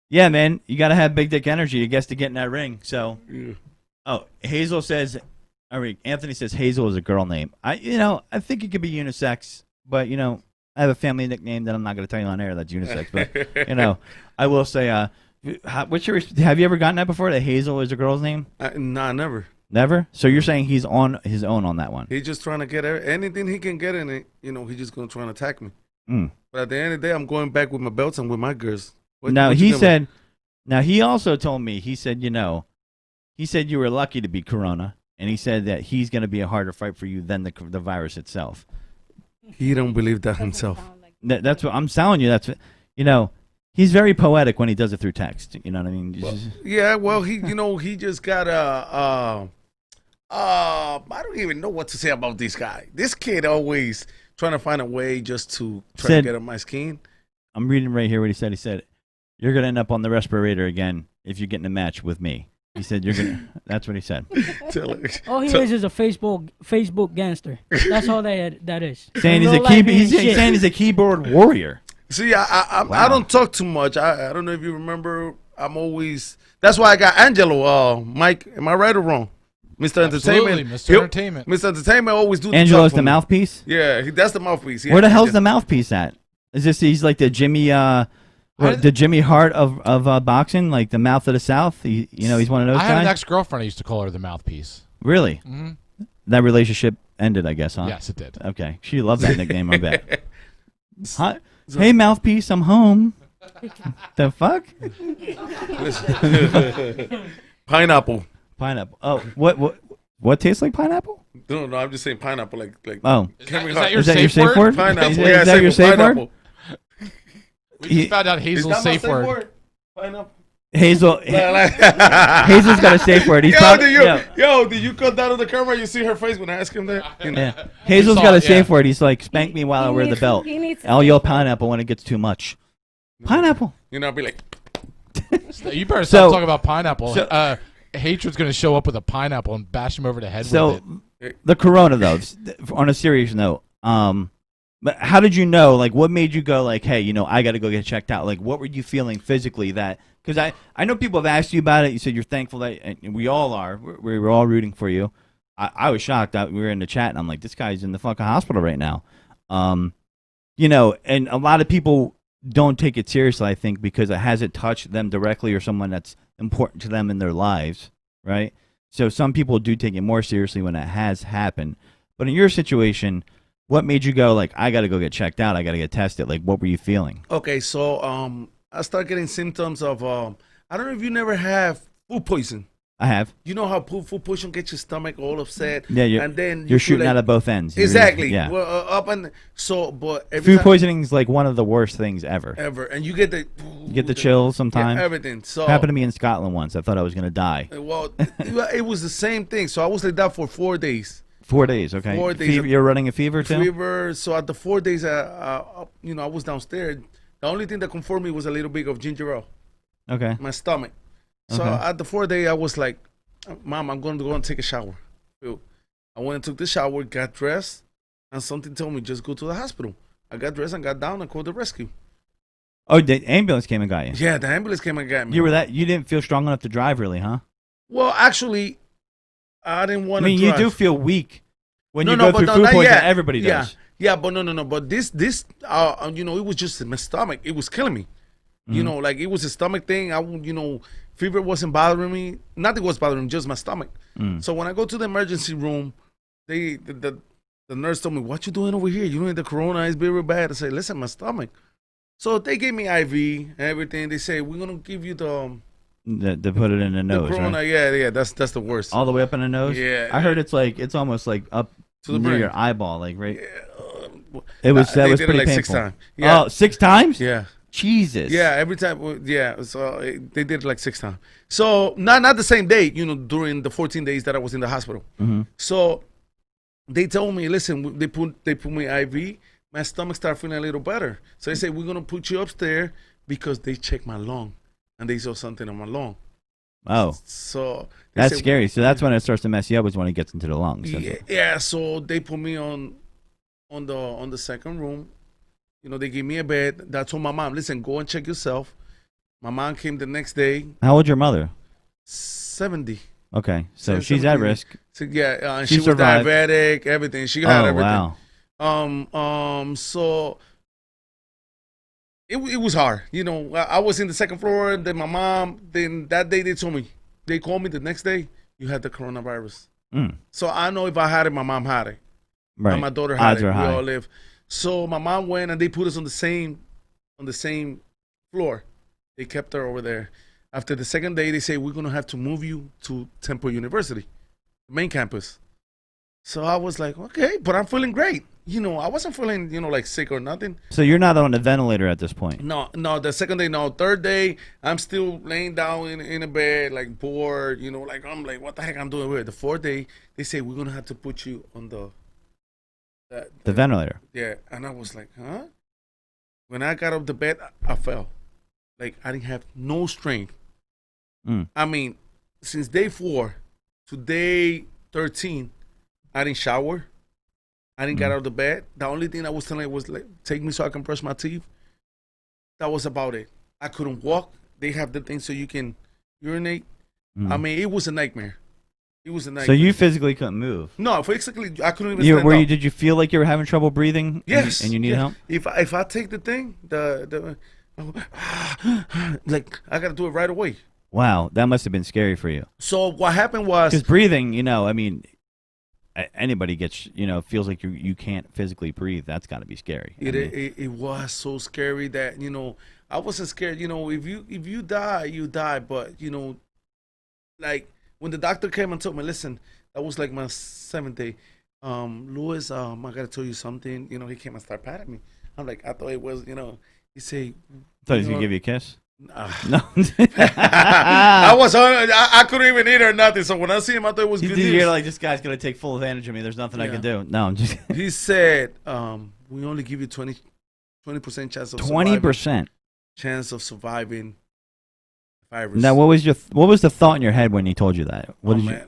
yeah, man, you got to have big dick energy, I guess, to get in that ring. So, Hazel says, Anthony says Hazel is a girl name. I think it could be unisex, but I have a family nickname that I'm not going to tell you on air that's unisex. But I will say, have you ever gotten that before? That Hazel is a girl's name? Nah, never. Never? So you're saying he's on his own on that one? He's just trying to get anything he can get in it. He's just going to try and attack me. But at the end of the day, I'm going back with my belts and with my girls. Now he also told me, he said you were lucky to be Corona, and he said that he's going to be a harder fight for you than the virus itself. He don't believe that himself. That's what I'm telling you. He's very poetic when he does it through text. You know what I mean? Well, he just got I don't even know what to say about this guy. This kid always trying to find a way just to try to get on my skin. I'm reading right here what he said. He said, you're going to end up on the respirator again if you get in a match with me. He said, you're going to, that's what he said. All he is a Facebook gangster. That's all that is. Saying he's saying he's a keyboard warrior. See, I don't talk too much. I don't know if you remember. That's why I got Angelo. Mike, am I right or wrong? Mr. Absolutely, Entertainment. Mr. Entertainment. Mr. Entertainment always do. Angelo's the mouthpiece. Yeah, that's the mouthpiece. Where the hell's the mouthpiece at? Is this he's like the Jimmy the Jimmy Hart of boxing, like the mouth of the South? He's one of those guys. I had an ex-girlfriend. I used to call her the mouthpiece. Really? Mm-hmm. That relationship ended, I guess, huh? Yes, it did. Okay, she loved that nickname. I bet. Hey, mouthpiece, I'm home. The fuck? Pineapple. Oh, what tastes like pineapple? No, I'm just saying pineapple. Like. Oh, is that your safe word? Pineapple. Is that your safe word? We just found out Hazel's safe word. Pineapple. Hazel's got a safe word. Did you cut that on the camera? You see her face when I ask him that? Yeah. Hazel's got a safe word. He's like, spank me while I wear the belt. I'll yell pineapple when it gets too much. Pineapple. I'll be like. You better stop talking about pineapple. Hatred's going to show up with a pineapple and bash him over the head with it. The corona, though, on a serious note, But how did you know? Like, what made you go like, hey, I got to go get checked out? Like, what were you feeling physically that? Because I know people have asked you about it. You said you're thankful that, and we all are. We're all rooting for you. I was shocked that we were in the chat, and I'm like, this guy's in the fucking hospital right now. And a lot of people don't take it seriously, I think, because it hasn't touched them directly or someone that's important to them in their lives, right? So some people do take it more seriously when it has happened. But in your situation, what made you go like, I got to go get checked out, I got to get tested? Like, what were you feeling? Okay, so I started getting symptoms of I don't know if you never have food poison. I have. You know how food poison gets your stomach all upset. Yeah, and then you're shooting out of both ends. Exactly. Yeah. Well, but food poisoning is like one of the worst things ever. And you get the chills sometimes. Yeah, everything. So happened to me in Scotland once. I thought I was gonna die. Well, it was the same thing. So I was like that for 4 days. 4 days, okay. 4 days. You're running a fever too? Fever. So at the 4 days, I was downstairs. The only thing that comforted me was a little bit of ginger ale. Okay. My stomach. So at the 4th day, I was like, Mom, I'm going to go and take a shower. I went and took the shower, got dressed, and something told me, just go to the hospital. I got dressed and got down and called the rescue. Oh, the ambulance came and got you? Yeah, the ambulance came and got me. You didn't feel strong enough to drive, really, huh? Well, actually, I didn't want to drive. You do feel weak when you go through food poisoning. Everybody does. Yeah, but no. But this, it was just my stomach. It was killing me. Mm-hmm. Like it was a stomach thing. Fever wasn't bothering me. Nothing was bothering me, just my stomach. So when I go to the emergency room, the nurse told me, "What you doing over here? You know the corona is very bad." I said, "Listen, my stomach." So they gave me IV and everything. They say, "We're gonna give you the put it in the nose." The corona, right? yeah, that's the worst. All the way up in the nose. Yeah, I heard it's almost like up to the near brain. your eyeball, like right. Yeah, that was they pretty did it like painful. 6 times. Yeah. Oh, 6 times? Yeah. Jesus. Yeah, every time. Yeah, so they did it like 6 times. So not the same day, during the 14 days that I was in the hospital. Mm-hmm. So they told me, listen, they put me IV. My stomach started feeling a little better. So they said, we're gonna put you upstairs because they checked my lung and they saw something on my lung. Oh. So that's scary. So that's when it starts to mess you up, is when it gets into the lungs. Yeah. So they put me on the second room. They gave me a bed. I told my mom, listen, go and check yourself. My mom came the next day. How old's your mother? 70. Okay, so she's at risk. So, yeah, she was survived. diabetic, everything. She had everything. Wow. So it was hard. I was in the second floor. Then my mom. Then that day they called me the next day. You had the coronavirus. So I know if I had it, my mom had it. Right. And my daughter had Odds it. are We high. all live. So my mom went and they put us on the same floor. They kept her over there. After the second day, they say, we're going to have to move you to Temple University, the main campus. So I was like, okay, but I'm feeling great. I wasn't feeling, like sick or nothing. So you're not on a ventilator at this point? No, the second day, no. Third day, I'm still laying down in a bed, like bored, like I'm like, what the heck I'm doing here? The 4th day, they say, we're going to have to put you on the ventilator. Yeah, and I was like, huh? When I got up the bed, I fell. Like, I didn't have no strength. I mean, since day 4 to day 13, I didn't shower. I didn't get out of the bed. The only thing I was telling her was, like, take me so I can brush my teeth. That was about it. I couldn't walk. They have the thing so you can urinate. I mean, it was a nightmare. It was a nightmare. So you physically couldn't move? No, physically, I couldn't even stand up. Did you feel like you were having trouble breathing? Yes. And you need help? If I take the thing, like, I got to do it right away. Wow, that must have been scary for you. So what happened was... Because breathing, I mean, anybody gets, feels like you can't physically breathe. That's got to be scary. It was so scary that, I wasn't scared. If you die, you die. But, like, when the doctor came and told me, listen, that was like my 7th day. Louis, I got to tell you something. He came and started patting me. I'm like, I thought it was, he said... I thought he was going to give you a kiss? No. I couldn't even eat or nothing. So when I see him, I thought it was good news. You're like, this guy's going to take full advantage of me. There's nothing I can do. No, I'm just... He said, we only give you 20% chance of 20%? Chance of surviving the virus. Now, what was the thought in your head when he told you that? Man,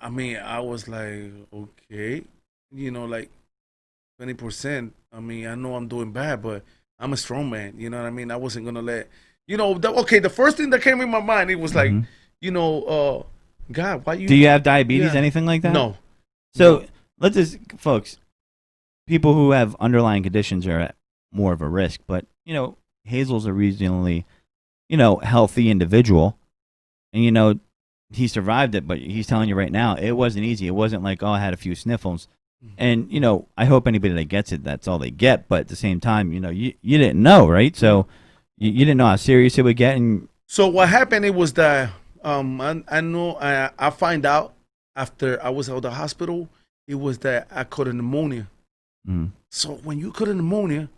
I mean, I was like, okay. Like, 20%. I mean, I know I'm doing bad, but I'm a strong man. You know what I mean? I wasn't gonna let the first thing that came in my mind, it was like, God, why you? Do you have diabetes, anything like that? No. So let's just, folks, people who have underlying conditions are at more of a risk. But Hazel's a reasonably, healthy individual, and he survived it. But he's telling you right now, it wasn't easy. It wasn't like, I had a few sniffles. And I hope anybody that gets it, that's all they get. But at the same time, you didn't know, right? So you didn't know how serious it would get. And so what happened? It was that I find out after I was out of the hospital, it was that I caught a pneumonia. So when you caught a pneumonia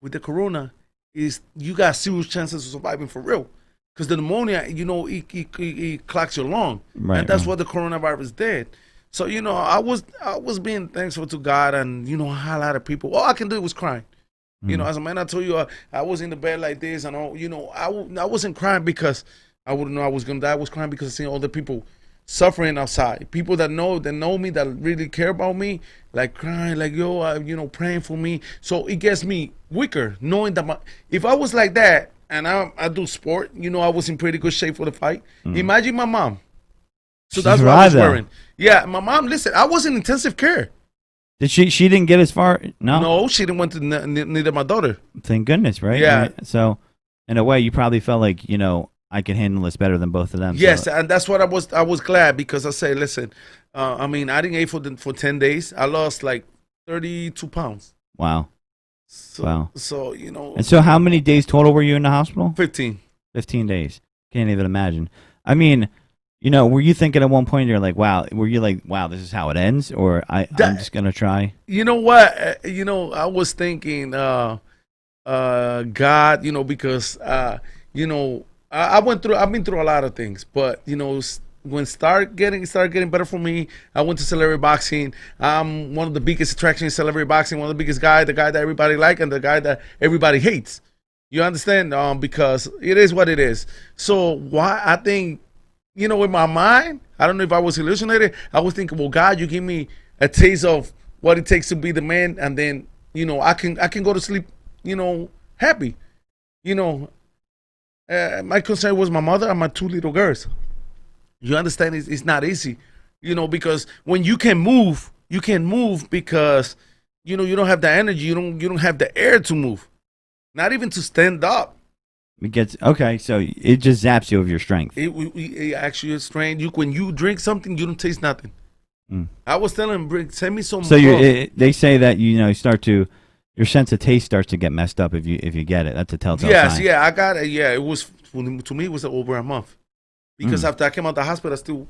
with the corona, you got serious chances of surviving for real. Because the pneumonia, it clogs your lung. Right, and that's what the coronavirus did. So, I was being thankful to God, and, a lot of people, all I can do was crying. As a man, I told you, I was in the bed like this, and all, I wasn't crying because I wouldn't know I was going to die. I was crying because I seen all the people suffering outside. People that know me, that really care about me, like crying, like, praying for me. So it gets me weaker, knowing that if I was like that, and I do sport, I was in pretty good shape for the fight. Imagine my mom. So that's what I was wearing. Yeah, my mom, listen, I was in intensive care. Did she didn't get as far? No, she didn't went to neither my daughter. Thank goodness, right? Yeah. Right. So in a way, you probably felt like, I could handle this better than both of them. Yes, so. and that's what I was glad, because I say, listen, I didn't eat for 10 days. I lost like 32 pounds. Wow. So, And so how many days total were you in the hospital? 15. 15 days. Can't even imagine. Were you thinking at one point, you're like, wow, this is how it ends? Or I'm just going to try? You know what? I was thinking, God, because, I've been through a lot of things, but, when start getting better for me, I went to celebrity boxing. I'm one of the biggest attractions in celebrity boxing, one of the biggest guys, the guy that everybody like and the guy that everybody hates. You understand? Because it is what it is. So why I think, in my mind, I don't know if I was hallucinated. I was thinking, well, God, you give me a taste of what it takes to be the man, and then, I can go to sleep, happy. My concern was my mother and my 2 little girls. You understand? It's not easy, because when you can move because, you don't have the energy. You don't have the air to move, not even to stand up. It gets okay, so it just zaps you of your strength. It actually is strange. When you drink something, you don't taste nothing. I was telling him, send me some. So they say that you start to, your sense of taste starts to get messed up if you get it. That's a telltale sign. Yeah, I got it. Yeah, it was, to me, it was over a month, because after I came out of the hospital,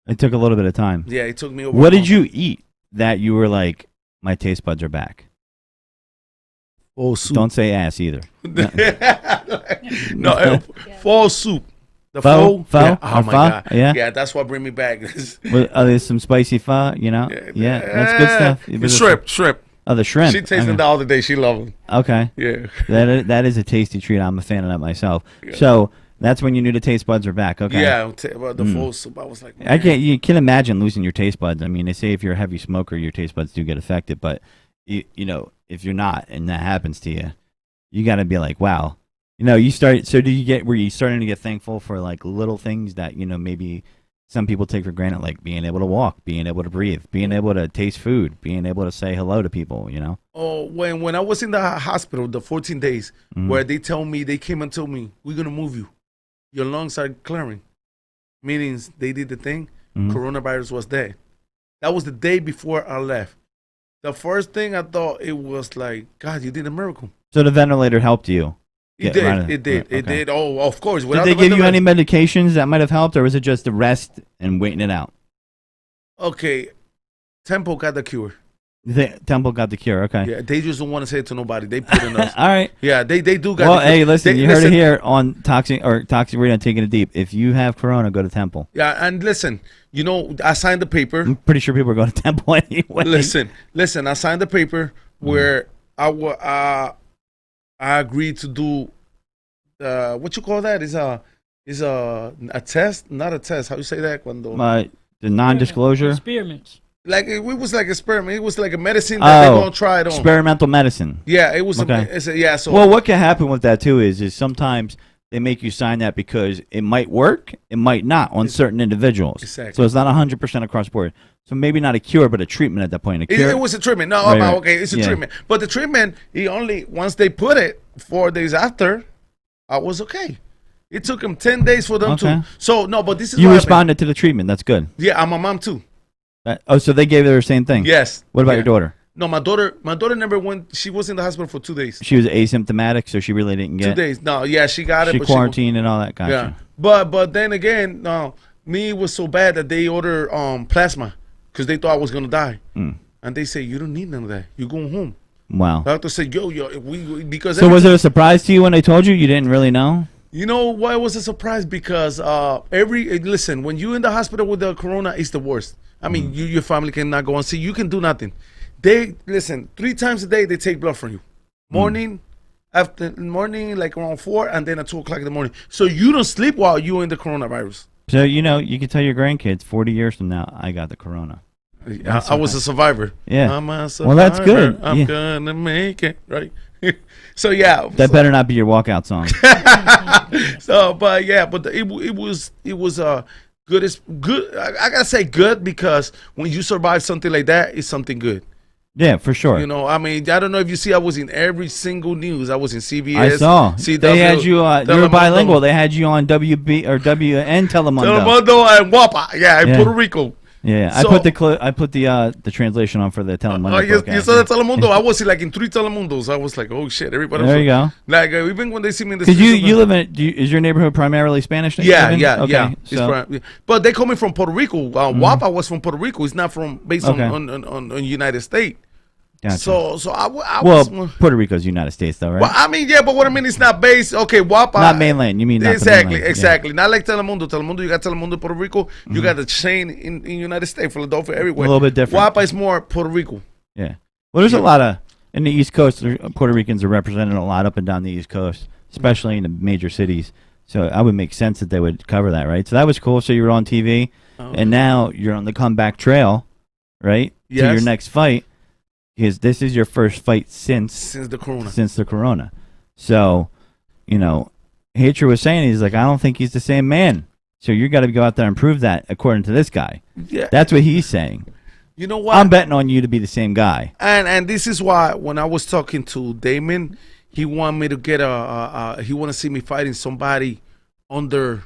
it took a little bit of time. Yeah, it took me over. What did you eat that you were like, my taste buds are back? Oh, soup. Don't say ass either. No, pho soup. The pho? Yeah. Oh my God. Yeah, that's what bring me back. There's some spicy pho, Yeah, that's good stuff. Shrimp. Oh, the shrimp. She tasted them the other day. She loved them. Okay. Yeah. That is a tasty treat. I'm a fan of that myself. Yeah. So that's when you knew the taste buds are back. Okay. Yeah, the pho soup. I was like, man. You can imagine losing your taste buds. I mean, they say if you're a heavy smoker, your taste buds do get affected, but if you're not and that happens to you, you got to be like, wow. Were you starting to get thankful for like little things that, maybe some people take for granted, like being able to walk, being able to breathe, being able to taste food, being able to say hello to people, Oh, when I was in the hospital, the 14 days, where they came and told me, we're going to move you. Your lungs are clearing. Meaning they did the thing. Coronavirus was there. That was the day before I left. The first thing I thought, it was like, God, you did a miracle. So the ventilator helped you? It did. Oh, of course. Did they give you any medications that might have helped, or was it just the rest and waiting it out? Okay. Tempo got the cure. Temple got the cure, okay. Yeah, they just don't want to say it to nobody. They put in us. All right. Yeah, they do got Well, the cure. hey, listen, you heard it here on Toxic Radio, Taking It Deep. If you have corona, go to Temple. Yeah, and listen, I signed the paper. I'm pretty sure people are going to Temple anyway. Listen, I signed the paper where I agreed to do what you call that? Is a test, not a test. How you say that? The non-disclosure? Experiments. Like it was like experiment. It was like a medicine that they're gonna try it on. Experimental medicine. Yeah, it was. Okay. Yeah. So well, what can happen with that too is sometimes they make you sign that because it might work, it might not on certain individuals. Exactly. So it's not 100% across the board. So maybe not a cure, but a treatment at that point. A cure, it was a treatment. No, Right. okay, it's a treatment. But the treatment, once they put it 4 days after, I was okay. It took him 10 days for them to. So no, but this is you what responded to the treatment. That's good. Yeah, I'm a mom too. So they gave her the same thing. Yes. What about your daughter? No, my daughter never went. She was in the hospital for 2 days. She was asymptomatic, so she really didn't get 2 days. No, yeah, she got it. She but quarantined and all that. Gotcha. Yeah, but then again, no, me was so bad that they ordered plasma because they thought I was gonna die, and they say you don't need none of that. You going home. Wow. The doctor said, yo, we because. So was it a surprise to you when they told you? You didn't really know? You know why it was a surprise? Because listen, when you're in the hospital with the corona, it's the worst. I mean, your family cannot go and see. You can do nothing. They listen 3 times a day. They take blood from you, morning, like around 4, and then at 2 o'clock in the morning. So you don't sleep while you're in the coronavirus. So you can tell your grandkids 40 years from now, I got the corona. I was a survivor. Yeah. I'm a survivor. Well, that's good. I'm gonna make it right. So yeah. That better not be your walkout song. So, but it was good. It's good. I gotta say good because when you survive something like that, it's something good. Yeah, for sure. You know, I mean, I don't know if you see, I was in every single news. I was in CBS. I saw. CW, they had you. You were bilingual. They had you on WB or WN Telemundo. Telemundo and WAPA. Yeah, in Puerto Rico. Yeah, So- I put the translation on for the Telemundo. You saw the Telemundo. I was like in 3 Telemundos. I was like, oh shit, everybody. There you go. Like even when they see me in the Because streets. you live in. Is your neighborhood primarily Spanish? Yeah. Okay, It's so- but they coming from Puerto Rico. WAPA was from Puerto Rico. It's not from based on United States. Gotcha. So I was. Puerto Rico's United States, though, right? Well, I mean, yeah, but what I mean, it's not based. Okay, WAPA. Not mainland. You mean not the mainland. Exactly. Not like Telemundo. Telemundo, you got Telemundo Puerto Rico. You got the chain in United States, Philadelphia, everywhere. A little bit different. WAPA is more Puerto Rico. Yeah. Well, there's a lot of in the East Coast. Puerto Ricans are represented a lot up and down the East Coast, especially in the major cities. So I would make sense that they would cover that, right? So that was cool. So you were on TV, and now you're on the comeback trail, right? Yes. To your next fight. Because this is your first fight since the corona. Since the corona. So, Hatcher was saying, he's like, I don't think he's the same man. So you got to go out there and prove that, according to this guy. Yeah. That's what he's saying. You know what? I'm betting on you to be the same guy. And this is why when I was talking to Damon, he wanted me to get he want to see me fighting somebody under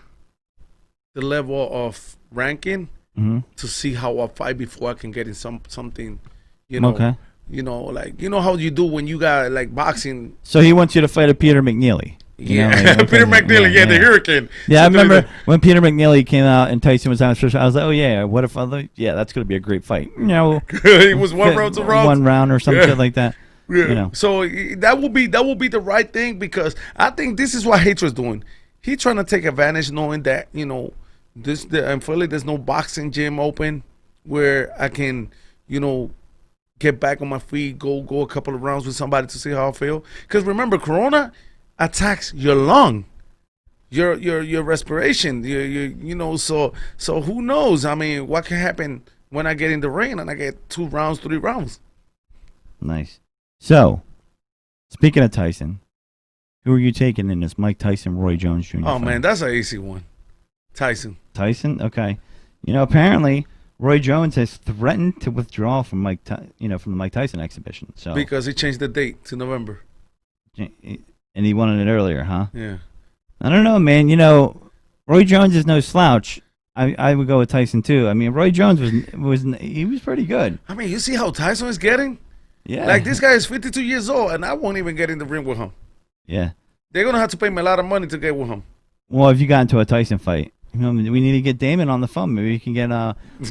the level of ranking to see how I fight before I can get in something, Okay. Like how you do when you got like boxing. So he wants you to fight a Peter McNeely. Peter McNeely, the Hurricane. Yeah, I remember when Peter McNeely came out and Tyson was on his first. I was like, oh yeah, what if that's going to be a great fight. It was 1 round to round. 1 round or something like that. Yeah. So that will be the right thing because I think this is what Hatred's doing. He's trying to take advantage, knowing that in Philly there's no boxing gym open where I can get back on my feet, go a couple of rounds with somebody to see how I feel. Because remember, corona attacks your lung, your respiration. So who knows? I mean, what can happen when I get in the ring and I get 2 rounds, 3 rounds? Nice. So, speaking of Tyson, who are you taking in this Mike Tyson, Roy Jones Jr. Oh fight? man, that's an easy one. Tyson. Okay. Apparently Roy Jones has threatened to withdraw from from the Mike Tyson exhibition. So because he changed the date to November. And he wanted it earlier, huh? Yeah. I don't know, man. Roy Jones is no slouch. I would go with Tyson too. I mean, Roy Jones was pretty good. I mean, you see how Tyson is getting? Yeah. Like this guy is 52 years old, and I won't even get in the ring with him. Yeah. They're gonna have to pay me a lot of money to get with him. Well, if you got into a Tyson fight, we need to get Damon on the phone. Maybe we can get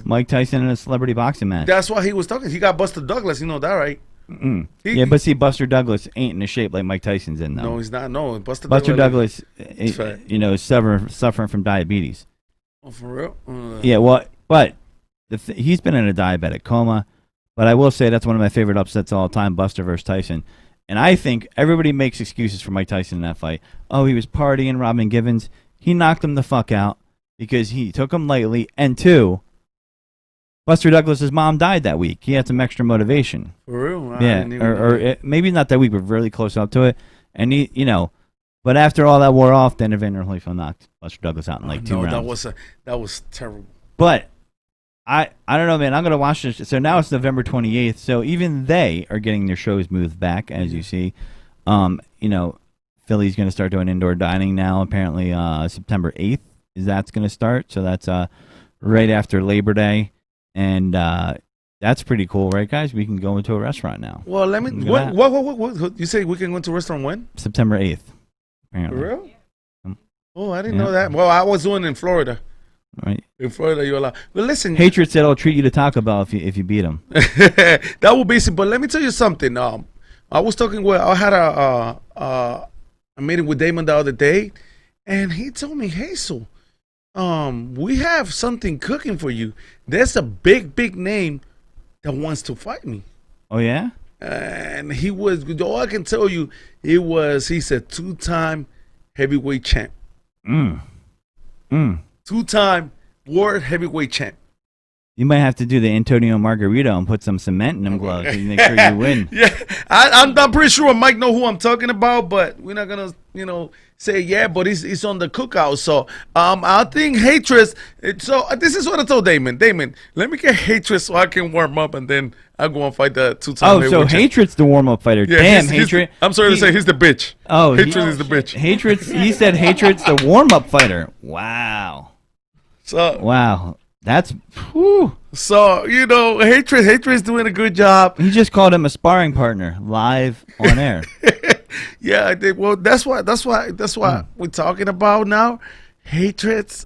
Mike Tyson in a celebrity boxing match. That's why he was talking. He got Buster Douglas. You know that, right? But see, Buster Douglas ain't in the shape like Mike Tyson's in, though. No, he's not. No, Buster Douglas is suffering from diabetes. Oh, for real? Yeah, well, but he's been in a diabetic coma. But I will say that's one of my favorite upsets of all time, Buster versus Tyson. And I think everybody makes excuses for Mike Tyson in that fight. Oh, he was partying, Robin Givens. He knocked him the fuck out because he took him lightly. And 2, Buster Douglas's mom died that week. He had some extra motivation. For real? Yeah, maybe not that week, but really close up to it. And he, but after all that wore off, then Evander Holyfield knocked Buster Douglas out in like 2 rounds. That was terrible. But I don't know, man. I'm gonna watch this. So now it's November 28th. So even they are getting their shows moved back, as you see. Philly's gonna start doing indoor dining now. Apparently, September 8th is that's gonna start. So that's right after Labor Day, and that's pretty cool, right, guys? We can go into a restaurant now. Well, let me. What? You say we can go into a restaurant when? September 8th. Apparently. For real? Oh, I didn't know that. Well, I was doing it in Florida. Right. In Florida, you're allowed. But listen. Hatred said I'll treat you to Taco Bell if you beat him. That would be simple. But let me tell you something. I was talking with, I had a meeting with Damon the other day, and he told me, Hazel, we have something cooking for you. There's a big name that wants to fight me. Oh, yeah? And he was, all I can tell you, he's a 2-time heavyweight champ. 2-time world heavyweight champ. You might have to do the Antonio Margarito and put some cement in them gloves to make sure you win. Yeah, I'm pretty sure Mike know who I'm talking about, but we're not gonna, say yeah. But he's on the cookout, so I think Hatred. So this is what I told Damon. Damon, let me get Hatred so I can warm up, and then I'll go and fight the 2-time. Oh, so Hatred's the warm up fighter. Yeah, damn, Hatred. I'm sorry to say he's the bitch. Oh, Hatred is the bitch. He said Hatred's the warm up fighter. Wow. So wow. That's whew. So Hatred's doing a good job. He just called him a sparring partner live on air. Yeah, I think. Well, that's what we're talking about now. Hatred's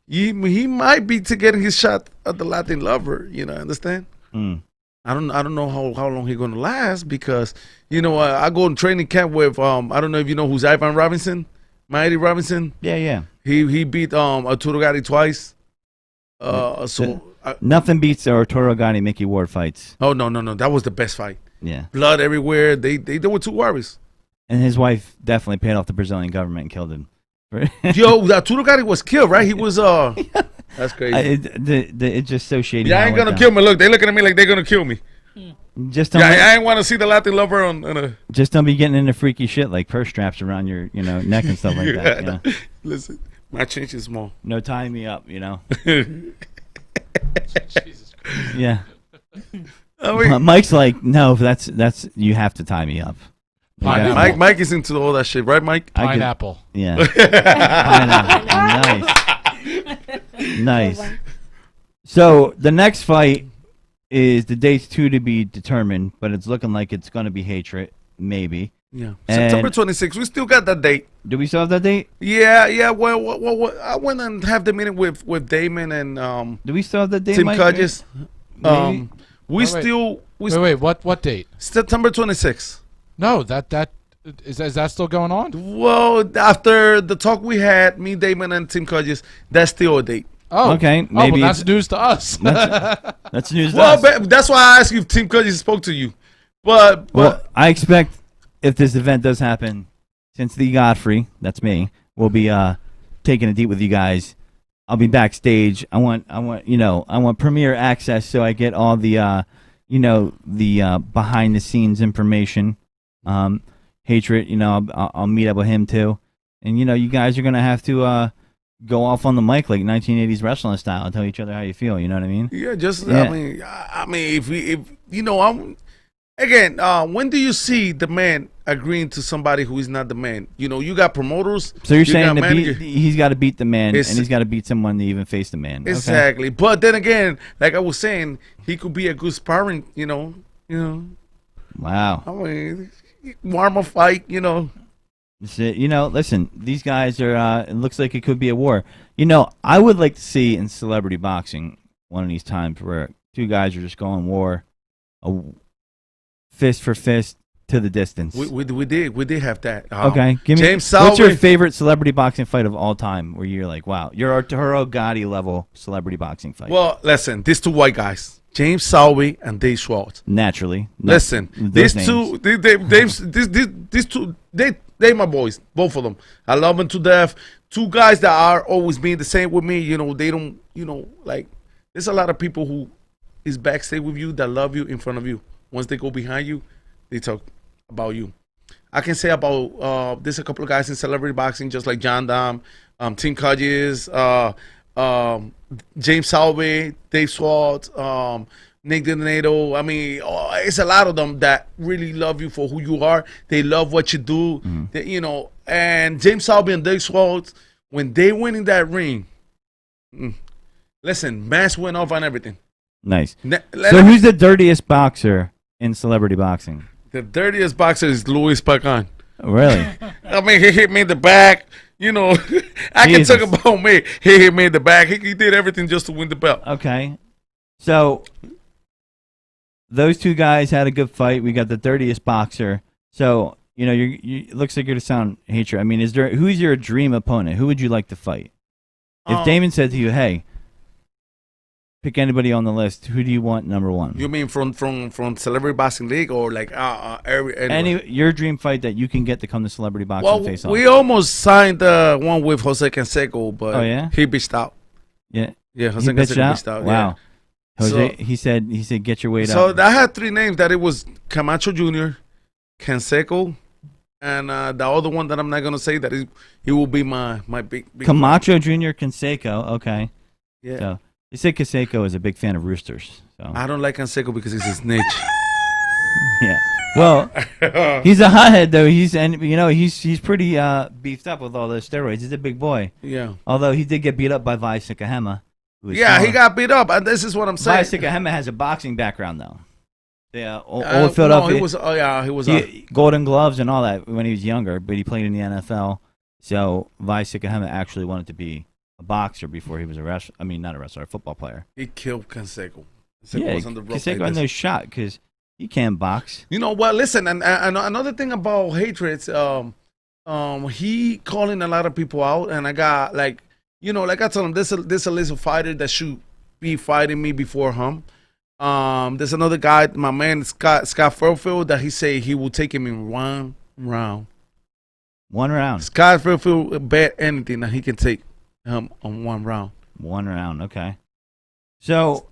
he might be to getting his shot at the Latin lover. Understand? I don't know how long he's gonna last because I go in training camp with I don't know if you know who's Ivan Robinson, Mighty Robinson. Yeah. He beat Arturo Gatti twice. Nothing beats the Arturo Gatti Mickey Ward fights. Oh no, that was the best fight. Yeah, blood everywhere. They were 2 warriors. And his wife definitely paid off the Brazilian government and killed him. Yo, Arturo Gatti was killed, right? He was that's crazy. It's just so shady. Yeah, I ain't gonna kill me. Look, they looking at me like they're gonna kill me. Just I ain't want to see the Latin lover on a. Just don't be getting into freaky shit like purse straps around your neck and stuff like that. Listen, my change is small. No tying me up, Jesus Christ. Yeah. Mike's like, no, that's you have to tie me up. Mike is into all that shit, right, Mike? Pineapple. Yeah. Pineapple. Nice. So the next fight is the date's to be determined, but it's looking like it's going to be Hatred, maybe. Yeah. September 26th. We still got that date. Do we still have that date? Yeah. Well, I went and have the meeting with Damon and do we still have that date, Tim Mike? Cudges. Wait. What date? September 26th. No, that is that still going on? Well, after the talk we had, me, Damon, and Tim Cudges, that's still a date. Oh, okay. Maybe that's news to us. That's news to us. Well, that's why I asked you if Tim Cudges spoke to you. But I expect if this event does happen, since the Godfrey, that's me, will be taking a deep with you guys. I'll be backstage. I want premiere access so I get all the behind the scenes information. Hatred, I'll meet up with him too, and you guys are gonna have to go off on the mic like 1980s wrestling style and tell each other how you feel. You know what I mean? Yeah, I mean, if when do you see the man agreeing to somebody who is not the man? You got promoters. So you're saying he's got to beat the man, and he's got to beat someone to even face the man. Exactly. Okay. But then again, like I was saying, he could be a good sparring. Wow. I mean, warm a fight. Listen, these guys are. It looks like it could be a war. I would like to see in celebrity boxing one of these times where 2 guys are just going war, fist for fist to the distance. We did have that. Okay, give me James what's your Salve. favorite celebrity boxing fight of all time? Where you're like, wow, you're Arturo Gatti level celebrity boxing fight. Well, listen, these 2 white guys, James Salve and Dave Schwartz. Naturally, listen, these two, they my boys, both of them. I love them to death. 2 guys that are always being the same with me. They don't, like there's a lot of people who is backstage with you that love you in front of you. Once they go behind you, they talk about you. I can say about there's a couple of guys in celebrity boxing, just like John Dam, Tim Cudges, James Salve, Dave Swart, Nick Donato. I mean, it's a lot of them that really love you for who you are. They love what you do. They, you know, and James Salve and Dave Swart, when they went in that ring, listen, masks went off on everything. Nice. So who's the dirtiest boxer in celebrity boxing? The dirtiest boxer is Luis Pagan. Really? I mean, he hit me in the back. You know, I can talk about me. He hit me in the back. He did everything just to win the belt. Okay. So those two guys had a good fight. We got the dirtiest boxer. So, you know, it looks like you're going to sound hatred. I mean, who's your dream opponent? Who would you like to fight? If Damon said to you, hey, pick anybody on the list, who do you want number one? You mean from Celebrity Boxing League or like your dream fight that you can get to come to Celebrity Boxing face off? We almost signed one with Jose Canseco, but he bitched out. Yeah. Yeah, Jose Canseco bitched out. Wow. Yeah. Jose, So- he said get your weight up. So I had three names that it was Camacho Jr., Canseco, and the other one that I'm not gonna say that he will be my big Camacho Jr., Canseco. Okay. Yeah. So you said Canseco is a big fan of roosters. So I don't like Canseco because he's a snitch. yeah. Well, he's a hothead though. He's pretty beefed up with all those steroids. He's a big boy. Yeah. Although he did get beat up by Vi Sikahema. Yeah, he got beat up, and this is what I'm saying. Vi Sikahema has a boxing background though. Yeah, old No, Philadelphia. he was Golden Gloves and all that when he was younger, but he played in the NFL. So Vi Sikahema actually wanted to be a boxer before he was a wrestler. I mean, not a wrestler, a football player. He killed Canseco. Yeah, was on the rope Canseco like had no this. shot because he can't box. You know what? Listen, and another thing about hatreds, he calling a lot of people out, and I got like I told him, there's a list of fighters that should be fighting me before him. There's another guy, my man Scott Fairfield, that he say he will take him in one round. One round. Scott Fairfield bet anything that he can take him on one round. One round, okay. So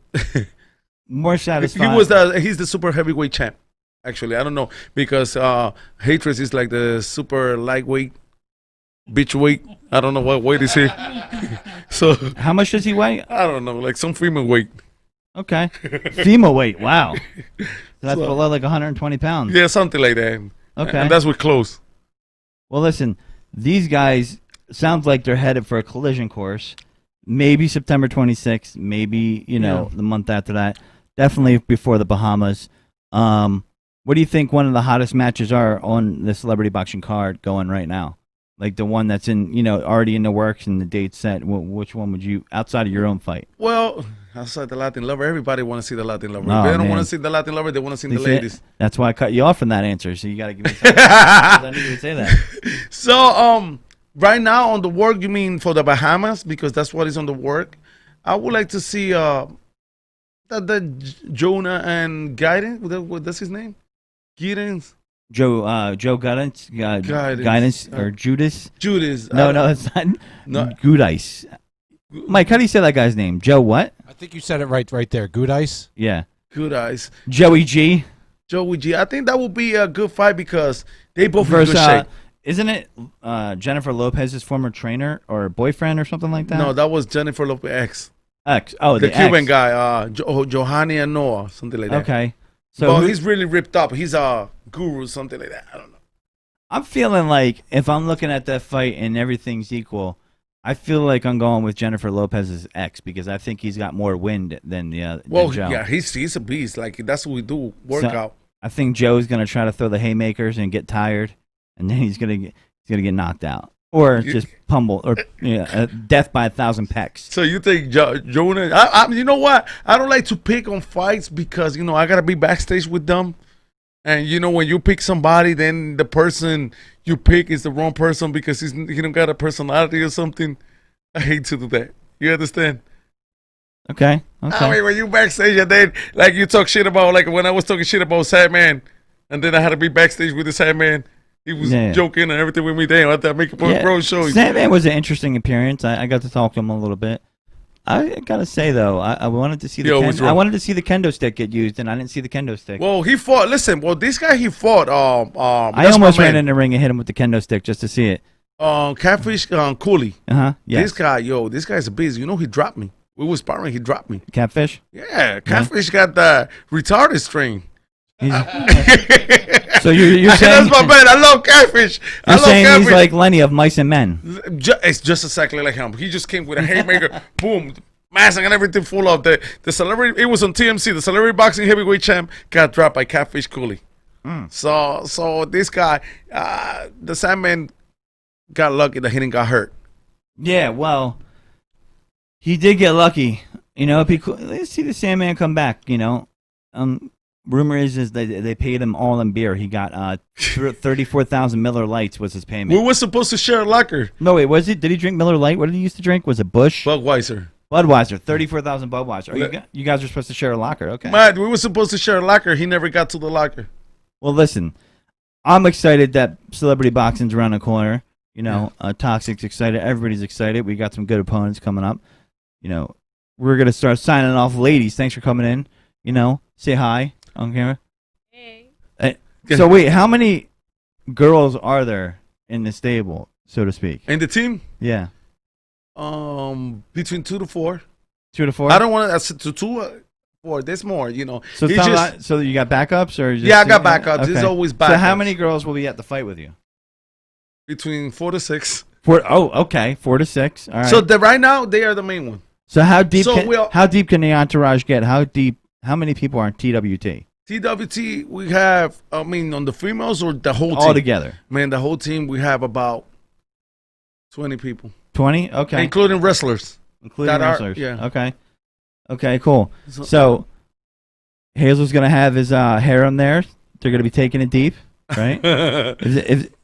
more satisfying. He's the super heavyweight champ. Actually, I don't know because Hatreds is like the super lightweight, bitch weight. I don't know what weight is he. So how much does he weigh? I don't know, like some female weight. Okay, female weight. Wow, so that's below like 120 pounds. Yeah, something like that. Okay, and that's with clothes. Well, listen, these guys sounds like they're headed for a collision course. Maybe September 26th. Maybe the month after that. Definitely before the Bahamas. What do you think one of the hottest matches are on the celebrity boxing card going right now? Like the one that's already in the works and the date set. Which one would you, outside of your own fight? Well, outside the Latin Lover, everybody want to see the Latin Lover. Oh, if they don't man. want to see the Latin Lover, they want to see the ladies. That's why I cut you off from that answer. So you got to give me something. I knew you would say that. So, right now on the work, you mean for the Bahamas? Because that's what is on the work. I would like to see the Jonah and Guidance. What's his name? Guidance. Joe Guidance, Guidance or Judas. Judas. No, it's not. No. Goodice. Mike, how do you say that guy's name? Joe what? I think you said it right there. Good Ice. Yeah. Good Eyes. Joey G. Joey G. I think that would be a good fight because they both in Versus, good shape. Isn't it Jennifer Lopez's former trainer or boyfriend or something like that? No, that was Jennifer Lopez ex. Oh, the Cuban ex. guy, Johanny and Noah, something like that. Okay. So but he's really ripped up. He's a guru, something like that. I don't know. I'm feeling like if I'm looking at that fight and everything's equal, I feel like I'm going with Jennifer Lopez's ex because I think he's got more wind than Joe. Yeah, he's a beast. Like that's what we do, workout. So, I think Joe's gonna try to throw the haymakers and get tired, and then he's gonna get knocked out or just pummeled or death by 1,000 pecks. So you think Jonah? You know what? I don't like to pick on fights because I gotta be backstage with them, and when you pick somebody, then the person you pick is the wrong person because he don't got a personality or something. I hate to do that. You understand? Okay. I mean, when you backstage and then like you talk shit about like when I was talking shit about Sad Man, and then I had to be backstage with the Sad Man. He was joking and everything with me. Damn, I thought make a bro show. Sad Man was an interesting appearance. I got to talk to him a little bit. I gotta say though, I wanted to see I wanted to see the kendo stick get used, and I didn't see the kendo stick. Well, he fought. Listen, this guy he fought. I almost ran in the ring and hit him with the kendo stick just to see it. Catfish Cooley. Yes. This guy's a beast. You know, he dropped me. We were sparring. He dropped me. Catfish. Yeah, Catfish got the retarded strain. So you're saying that's my man. I love Catfish. You're saying Catfish. He's like Lenny of Mice and Men. It's just exactly like him. He just came with a haymaker, boom, mask and everything full of the celebrity. It was on TMC. The celebrity boxing heavyweight champ got dropped by Catfish Cooley. So this guy, the Sandman, got lucky that he didn't got hurt. Yeah, well, he did get lucky. You know, let's see the Sandman come back. You know, rumor is they paid him all in beer. He got 34,000 Miller Lights was his payment. We were supposed to share a locker. No, wait, was it? Did he drink Miller Light? What did he used to drink? Was it Busch? Budweiser. 34,000 Budweiser. You guys are supposed to share a locker, okay? Man, we were supposed to share a locker. He never got to the locker. Well, listen, I'm excited that celebrity boxing's around the corner. You know, Toxic's excited. Everybody's excited. We got some good opponents coming up. You know, we're gonna start signing off. Ladies, thanks for coming in. You know, say hi on camera. Hey. So wait, how many girls are there in the stable, so to speak? In the team? Yeah. Between 2 to 4. 2 to 4. I don't want to 2 4. There's more, you know. So so you got backups or? I got backups. Okay. There's always backups. So how many girls will be at the fight with you? Between 4 to 6. 4. Oh, okay. 4 to 6. All right. So right now they are the main one. So how deep? How deep can the entourage get? How deep? How many people are in TWT? TWT, we have. I mean, on the females or the whole team? All together. Man, the whole team. We have about 20 people. 20? Okay. Including wrestlers. Yeah. Okay. Okay. Cool. So Hazel's gonna have his harem there. They're gonna be taking it deep, right?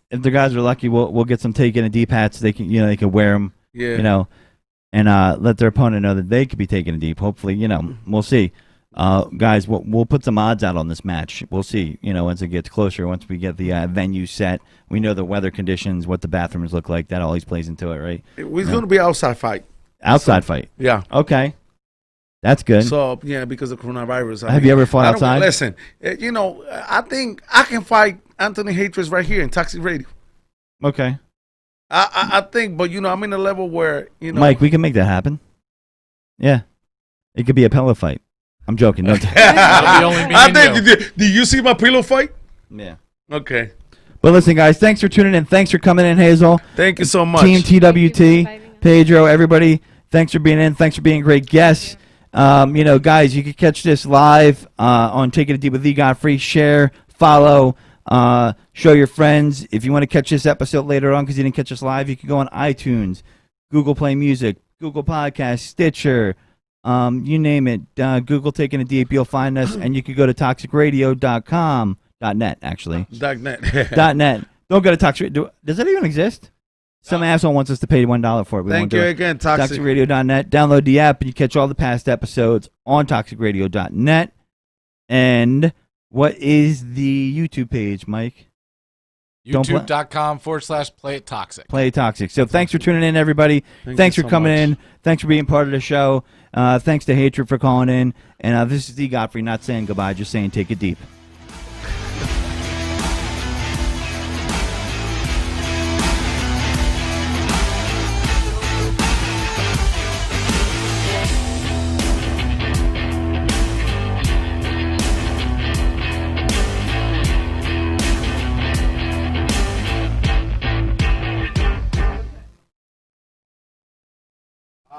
If the guys are lucky, we'll get some taking it deep hats. They can wear them. Yeah. You know, and let their opponent know that they could be taking it deep. Hopefully, you know, we'll see. Guys, we'll put some odds out on this match. We'll see. You know, once it gets closer, once we get the venue set, we know the weather conditions, what the bathrooms look like. That always plays into it, right? It's going to be outside fight. Outside fight. Yeah. Okay. That's good. So yeah, because of coronavirus. Have you ever fought outside? Listen, you know, I think I can fight Anthony Hatris right here in Toxic Radio. Okay. I think, but you know, I'm in a level where Mike, we can make that happen. Yeah, it could be a pillow fight. I'm joking. No. I think. Do you see my pillow fight? Yeah. Okay. But listen, guys, thanks for tuning in. Thanks for coming in, Hazel. Thank you so much. Team TWT, Pedro, everybody. Thanks for being in. Thanks for being great guests. You know, guys, you can catch this live on Taking It Deep with the Godfrey. Share, follow, show your friends. If you want to catch this episode later on because you didn't catch us live, you can go on iTunes, Google Play Music, Google Podcasts, Stitcher, you name it. Google Taking It Deep, you'll find us, and you can go to toxicradio.com.net, actually. .net. .net. Don't go to Toxic. Does that even exist? Some asshole wants us to pay $1 for it. Thank you again, Toxic. ToxicRadio.net. Download the app and you catch all the past episodes on ToxicRadio.net. And what is the YouTube page, Mike? YouTube.com/PlayItToxic. Play It Toxic. So thanks for tuning in, everybody. Thanks for coming in. Thanks for being part of the show. Thanks to Hatred for calling in. And this is the Godfrey, not saying goodbye, just saying take it deep.